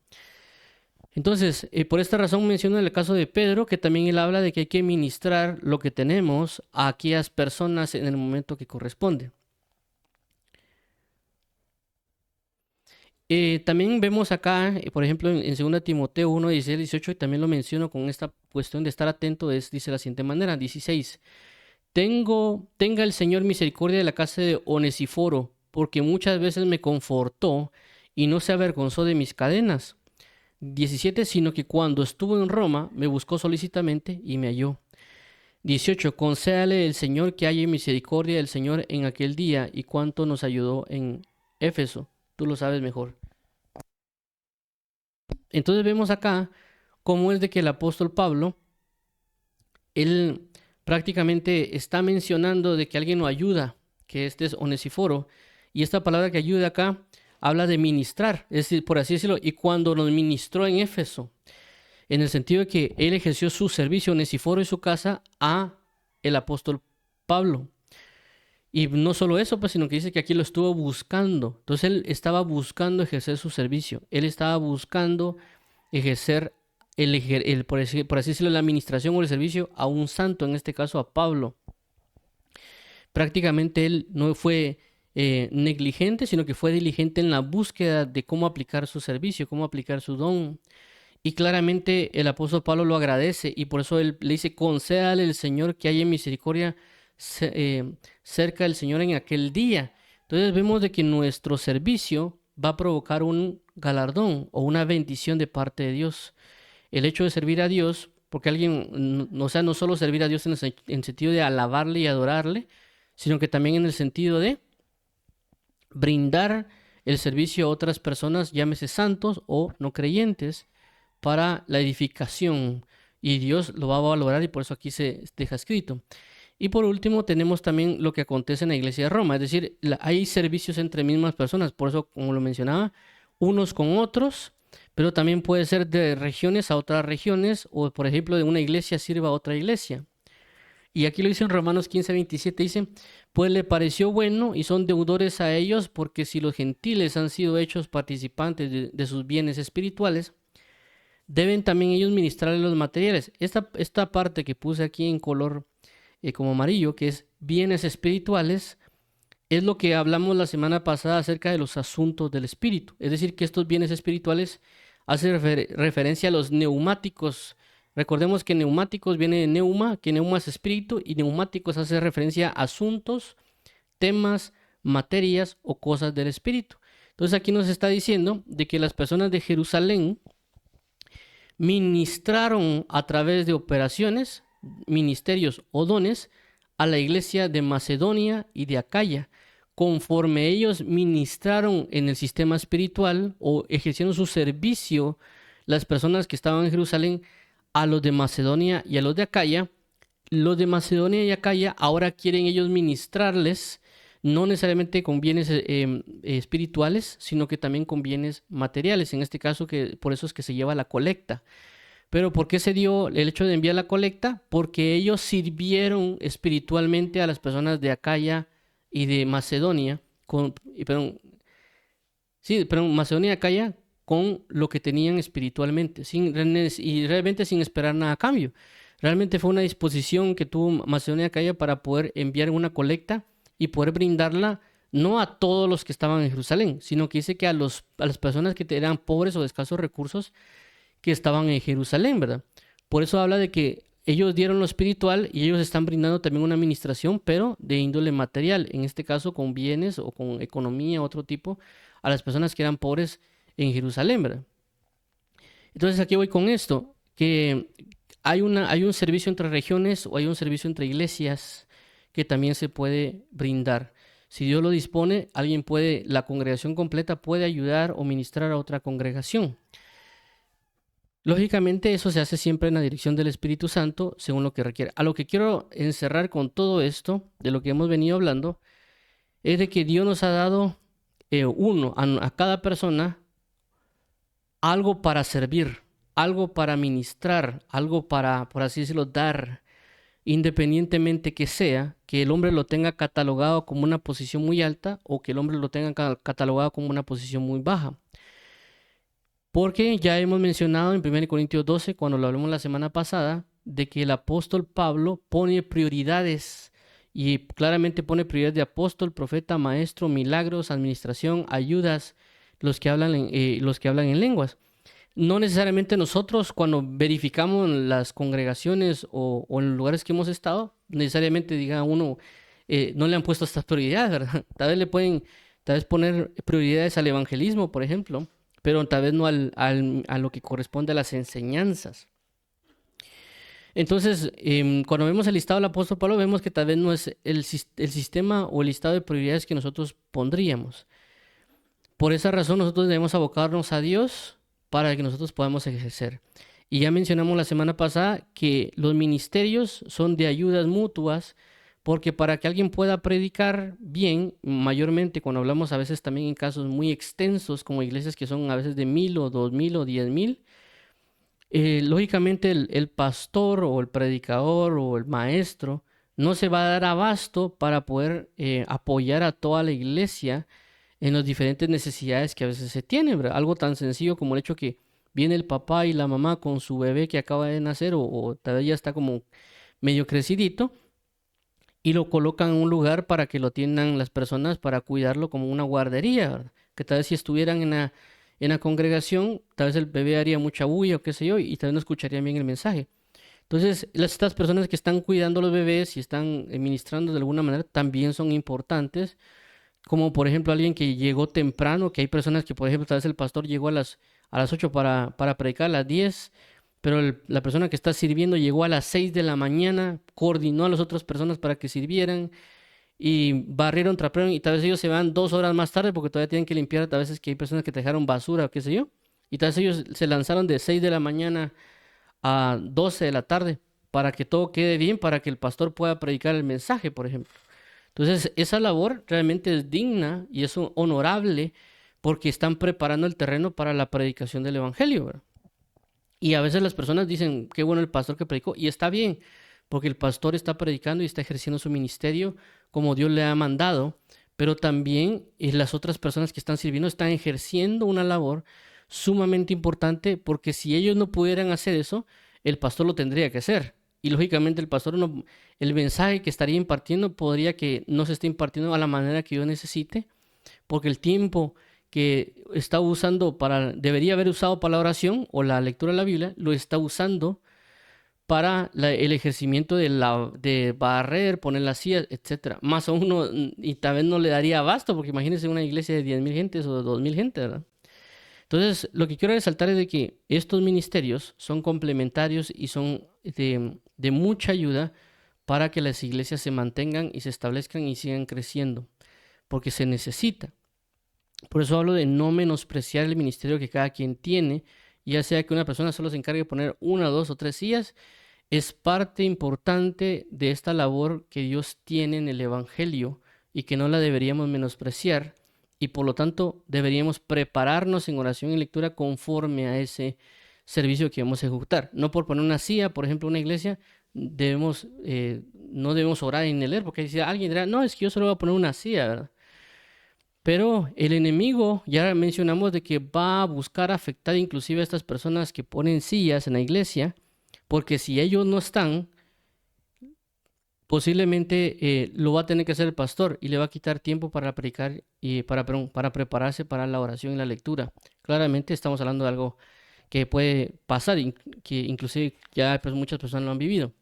Speaker 1: Entonces, por esta razón menciono el caso de Pedro, que también él habla de que hay que ministrar lo que tenemos a aquellas personas en el momento que corresponde. También vemos acá, por ejemplo, en 2 Timoteo 1, 16, 18, y también lo menciono con esta cuestión de estar atento, dice de la siguiente manera, 16. Tenga el Señor misericordia de la casa de Onesíforo, porque muchas veces me confortó y no se avergonzó de mis cadenas. 17, sino que cuando estuvo en Roma me buscó solícitamente y me halló. 18, concédale el Señor que haya misericordia del Señor en aquel día y cuánto nos ayudó en Éfeso. Tú lo sabes mejor. Entonces vemos acá cómo es de que el apóstol Pablo, él prácticamente está mencionando de que alguien lo ayuda, que este es Onesíforo, y esta palabra que ayuda acá habla de ministrar, es decir, por así decirlo, y cuando nos ministró en Éfeso, en el sentido de que él ejerció su servicio, Onesíforo y su casa, a el apóstol Pablo. Y no solo eso, pues, sino que dice que aquí lo estuvo buscando. Entonces él estaba buscando ejercer su servicio. Él estaba buscando ejercer por así decirlo, la administración o el servicio a un santo, en este caso a Pablo. Prácticamente él no fue negligente, sino que fue diligente en la búsqueda de cómo aplicar su servicio, cómo aplicar su don. Y claramente el apóstol Pablo lo agradece y por eso él le dice, concédale el Señor que haya misericordia cerca del Señor en aquel día. Entonces vemos de que nuestro servicio va a provocar un galardón o una bendición de parte de Dios. El hecho de servir a Dios, porque alguien, o sea, no solo servir a Dios en el sentido de alabarle y adorarle, sino que también en el sentido de brindar el servicio a otras personas, llámese santos o no creyentes, para la edificación. Y Dios lo va a valorar y por eso aquí se deja escrito. Y por último tenemos también lo que acontece en la iglesia de Roma, es decir, hay servicios entre mismas personas, por eso como lo mencionaba, unos con otros, pero también puede ser de regiones a otras regiones o por ejemplo de una iglesia sirva a otra iglesia. Y aquí lo dice en Romanos 15:27, dice, pues le pareció bueno y son deudores a ellos, porque si los gentiles han sido hechos participantes de sus bienes espirituales, deben también ellos ministrarles los materiales. Esta parte que puse aquí en color como amarillo, que es bienes espirituales, es lo que hablamos la semana pasada acerca de los asuntos del espíritu. Es decir, que estos bienes espirituales hacen referencia a los neumáticos. Recordemos que neumáticos viene de neuma, que neuma es espíritu, y neumáticos hace referencia a asuntos, temas, materias o cosas del espíritu. Entonces aquí nos está diciendo de que las personas de Jerusalén ministraron a través de operaciones, ministerios o dones a la iglesia de Macedonia y de Acaya. Conforme ellos ministraron en el sistema espiritual o ejercieron su servicio, las personas que estaban en Jerusalén, a los de Macedonia y a los de Acaya, los de Macedonia y Acaya ahora quieren ellos ministrarles, no necesariamente con bienes espirituales, sino que también con bienes materiales. En este caso, que por eso es que se lleva la colecta. Pero ¿por qué se dio el hecho de enviar la colecta? Porque ellos sirvieron espiritualmente a las personas de Acaya y de Macedonia, Macedonia y Acaya con lo que tenían espiritualmente, y realmente sin esperar nada a cambio. Realmente fue una disposición que tuvo Macedonia y Acaya para poder enviar una colecta y poder brindarla no a todos los que estaban en Jerusalén, sino que dice que a las personas que eran pobres o de escasos recursos que estaban en Jerusalén, ¿verdad? Por eso habla de que ellos dieron lo espiritual y ellos están brindando también una administración, pero de índole material, en este caso con bienes o con economía, otro tipo, a las personas que eran pobres en Jerusalén, ¿verdad? Entonces aquí voy con esto, que hay un servicio entre regiones o hay un servicio entre iglesias que también se puede brindar. Si Dios lo dispone, la congregación completa puede ayudar o ministrar a otra congregación. Lógicamente eso se hace siempre en la dirección del Espíritu Santo, según lo que requiere. A lo que quiero encerrar con todo esto, de lo que hemos venido hablando, es de que Dios nos ha dado a cada persona algo para servir, algo para ministrar, algo para, por así decirlo, dar, independientemente que sea, que el hombre lo tenga catalogado como una posición muy alta o que el hombre lo tenga catalogado como una posición muy baja. Porque ya hemos mencionado en 1 Corintios 12, cuando lo hablamos la semana pasada, de que el apóstol Pablo pone prioridades y claramente pone prioridades de apóstol, profeta, maestro, milagros, administración, ayudas, los que hablan en lenguas. No necesariamente nosotros cuando verificamos las congregaciones o en los lugares que hemos estado, necesariamente diga uno, no le han puesto estas prioridades, ¿verdad? Tal vez poner prioridades al evangelismo, por ejemplo, pero tal vez no a lo que corresponde a las enseñanzas. Entonces, cuando vemos el listado del apóstol Pablo, vemos que tal vez no es el sistema o el listado de prioridades que nosotros pondríamos. Por esa razón, nosotros debemos abocarnos a Dios para que nosotros podamos ejercer. Y ya mencionamos la semana pasada que los ministerios son de ayudas mutuas, porque para que alguien pueda predicar bien, mayormente cuando hablamos a veces también en casos muy extensos, como iglesias que son a veces de 1,000 o 2,000 o 10,000, lógicamente el pastor o el predicador o el maestro no se va a dar abasto para poder apoyar a toda la iglesia en las diferentes necesidades que a veces se tienen, ¿verdad? Algo tan sencillo como el hecho que viene el papá y la mamá con su bebé que acaba de nacer o tal vez ya está como medio crecidito y lo colocan en un lugar para que lo atiendan las personas para cuidarlo como una guardería, ¿verdad? Que tal vez si estuvieran en la congregación, tal vez el bebé haría mucha bulla o qué sé yo y tal vez no escucharían bien el mensaje. Entonces, estas personas que están cuidando a los bebés y están ministrando de alguna manera también son importantes, como por ejemplo alguien que llegó temprano, que hay personas que por ejemplo tal vez el pastor llegó a las 8 para predicar a las 10, pero la persona que está sirviendo llegó a las 6 de la mañana, coordinó a las otras personas para que sirvieran y barrieron, trapearon y tal vez ellos se van 2 horas más tarde porque todavía tienen que limpiar, tal vez es que hay personas que te dejaron basura o qué sé yo, y tal vez ellos se lanzaron de 6 de la mañana a 12 de la tarde para que todo quede bien, para que el pastor pueda predicar el mensaje, por ejemplo. Entonces, esa labor realmente es digna y es honorable porque están preparando el terreno para la predicación del evangelio, ¿verdad? Y a veces las personas dicen, qué bueno el pastor que predicó, y está bien, porque el pastor está predicando y está ejerciendo su ministerio como Dios le ha mandado, pero también las otras personas que están sirviendo están ejerciendo una labor sumamente importante, porque si ellos no pudieran hacer eso, el pastor lo tendría que hacer. Y lógicamente el pastor no, el mensaje que estaría impartiendo podría que no se esté impartiendo a la manera que Dios necesite, porque el tiempo que está usando debería haber usado para la oración o la lectura de la Biblia, lo está usando para el ejercimiento de barrer, poner las sillas, etcétera. Más aún y tal vez no le daría abasto, porque imagínense una iglesia de 10,000 gentes o de 2,000 gente, ¿verdad? Entonces, lo que quiero resaltar es de que estos ministerios son complementarios y son de mucha ayuda para que las iglesias se mantengan y se establezcan y sigan creciendo, porque se necesita. Por eso hablo de no menospreciar el ministerio que cada quien tiene, ya sea que una persona solo se encargue de poner una, dos o tres sillas, es parte importante de esta labor que Dios tiene en el Evangelio y que no la deberíamos menospreciar, y por lo tanto deberíamos prepararnos en oración y lectura conforme a ese servicio que vamos a ejecutar. No por poner una silla, por ejemplo, una iglesia, no debemos orar y leer, porque si alguien dirá, no, es que yo solo voy a poner una silla, ¿verdad? Pero el enemigo, ya mencionamos de que va a buscar afectar inclusive a estas personas que ponen sillas en la iglesia, porque si ellos no están, posiblemente lo va a tener que hacer el pastor y le va a quitar tiempo para predicar y para prepararse para la oración y la lectura. Claramente estamos hablando de algo que puede pasar, que inclusive ya pues, muchas personas lo han vivido.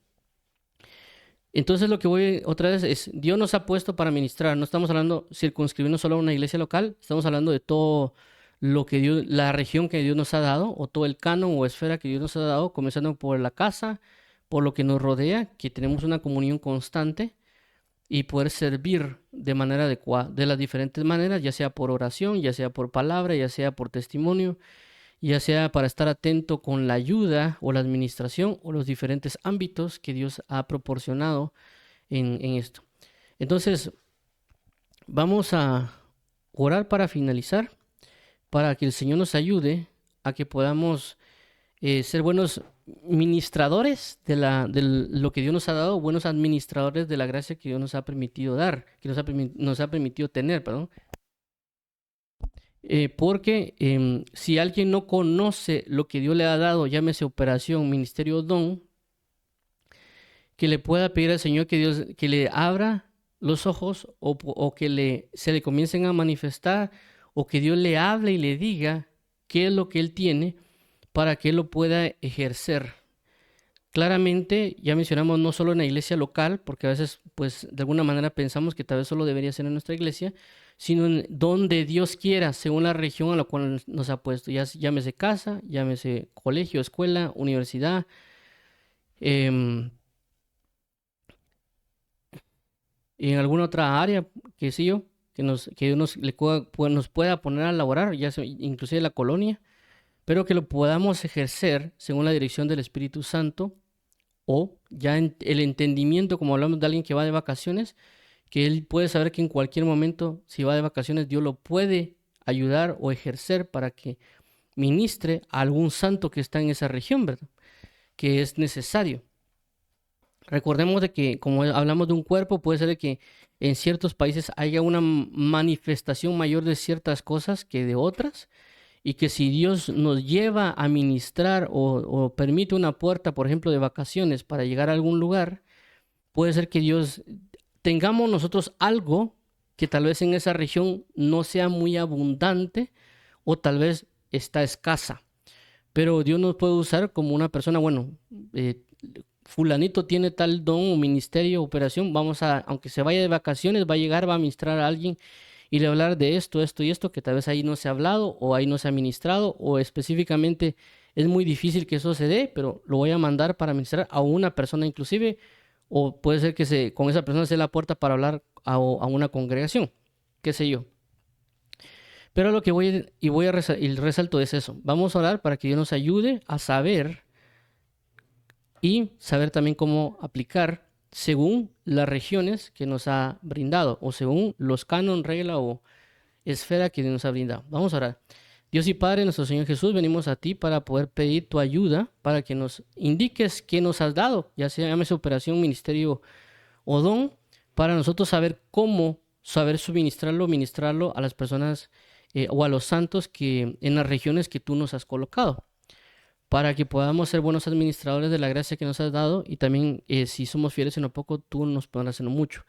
Speaker 1: Entonces lo que voy otra vez es, Dios nos ha puesto para ministrar, no estamos hablando circunscribirnos solo a una iglesia local, estamos hablando de todo lo que Dios, la región que Dios nos ha dado, o todo el canon o esfera que Dios nos ha dado, comenzando por la casa, por lo que nos rodea, que tenemos una comunión constante y poder servir de manera adecuada, de las diferentes maneras, ya sea por oración, ya sea por palabra, ya sea por testimonio, ya sea para estar atento con la ayuda o la administración o los diferentes ámbitos que Dios ha proporcionado en esto. Entonces, vamos a orar para finalizar, para que el Señor nos ayude a que podamos ser buenos ministradores de lo que Dios nos ha dado, buenos administradores de la gracia que Dios nos ha permitido dar, que nos ha permitido tener, perdón. Porque si alguien no conoce lo que Dios le ha dado, llámese operación, ministerio o don, que le pueda pedir al Señor que Dios que le abra los ojos o que se le comiencen a manifestar, o que Dios le hable y le diga qué es lo que él tiene para que él lo pueda ejercer. Claramente, ya mencionamos, no solo en la iglesia local, porque a veces, pues, de alguna manera pensamos que tal vez solo debería ser en nuestra iglesia, sino en donde Dios quiera, según la región a la cual nos ha puesto. Llámese casa, llámese colegio, escuela, universidad, en alguna otra área, qué sé yo, que Dios nos pueda poner a laborar, ya sea, inclusive la colonia, pero que lo podamos ejercer según la dirección del Espíritu Santo, o ya el entendimiento, como hablamos de alguien que va de vacaciones, que él puede saber que en cualquier momento, si va de vacaciones, Dios lo puede ayudar o ejercer para que ministre a algún santo que está en esa región, ¿verdad? Que es necesario. Recordemos de que, como hablamos de un cuerpo, puede ser de que en ciertos países haya una manifestación mayor de ciertas cosas que de otras, y que si Dios nos lleva a ministrar o permite una puerta, por ejemplo, de vacaciones para llegar a algún lugar, puede ser que Dios tengamos nosotros algo que tal vez en esa región no sea muy abundante o tal vez está escasa. Pero Dios nos puede usar como una persona, bueno, fulanito tiene tal don o ministerio, operación, aunque se vaya de vacaciones, va a llegar, va a ministrar a alguien y le va a hablar de esto, esto y esto, que tal vez ahí no se ha hablado o ahí no se ha ministrado, o específicamente es muy difícil que eso se dé, pero lo voy a mandar para ministrar a una persona inclusive, o puede ser que con esa persona sea la puerta para hablar a una congregación, qué sé yo. Pero lo que resalto es eso. Vamos a orar para que Dios nos ayude a saber y saber también cómo aplicar según las regiones que nos ha brindado, o según los canon, regla o esfera que Dios nos ha brindado. Vamos a orar. Dios y Padre, nuestro Señor Jesús, venimos a ti para poder pedir tu ayuda, para que nos indiques qué nos has dado, ya sea llámese operación, ministerio o don, para nosotros saber cómo saber suministrarlo, ministrarlo a las personas o a los santos que en las regiones que tú nos has colocado, para que podamos ser buenos administradores de la gracia que nos has dado y también si somos fieles en lo poco, tú nos podrás en lo mucho,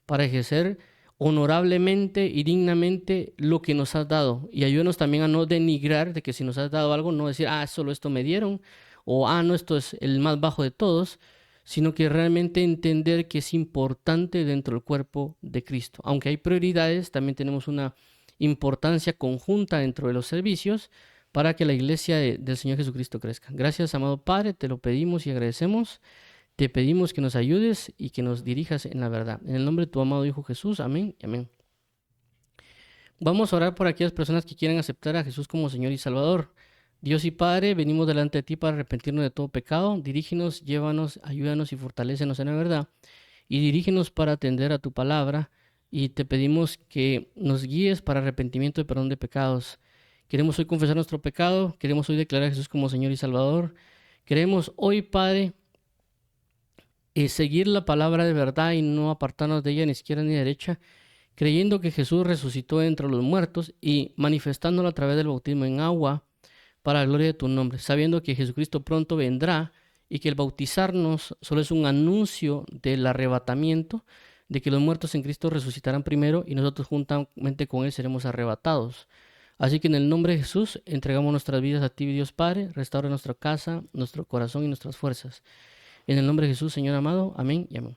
Speaker 1: para ejercer honorablemente y dignamente lo que nos has dado. Y ayúdanos también a no denigrar de que si nos has dado algo, no decir, solo esto me dieron, o no, esto es el más bajo de todos, sino que realmente entender que es importante dentro del cuerpo de Cristo. Aunque hay prioridades, también tenemos una importancia conjunta dentro de los servicios para que la iglesia del Señor Jesucristo crezca. Gracias, amado Padre, te lo pedimos y agradecemos. Te pedimos que nos ayudes y que nos dirijas en la verdad. En el nombre de tu amado Hijo Jesús, amén y amén. Vamos a orar por aquellas personas que quieran aceptar a Jesús como Señor y Salvador. Dios y Padre, venimos delante de ti para arrepentirnos de todo pecado. Dirígenos, llévanos, ayúdanos y fortalécenos en la verdad. Y dirígenos para atender a tu palabra. Y te pedimos que nos guíes para arrepentimiento y perdón de pecados. Queremos hoy confesar nuestro pecado. Queremos hoy declarar a Jesús como Señor y Salvador. Queremos hoy, Padre, seguir la palabra de verdad y no apartarnos de ella ni izquierda ni derecha, creyendo que Jesús resucitó entre los muertos y manifestándolo a través del bautismo en agua para la gloria de tu nombre, sabiendo que Jesucristo pronto vendrá y que el bautizarnos solo es un anuncio del arrebatamiento, de que los muertos en Cristo resucitarán primero y nosotros juntamente con Él seremos arrebatados. Así que en el nombre de Jesús entregamos nuestras vidas a ti, Dios Padre, restaura nuestra casa, nuestro corazón y nuestras fuerzas. En el nombre de Jesús, Señor amado, amén y amén.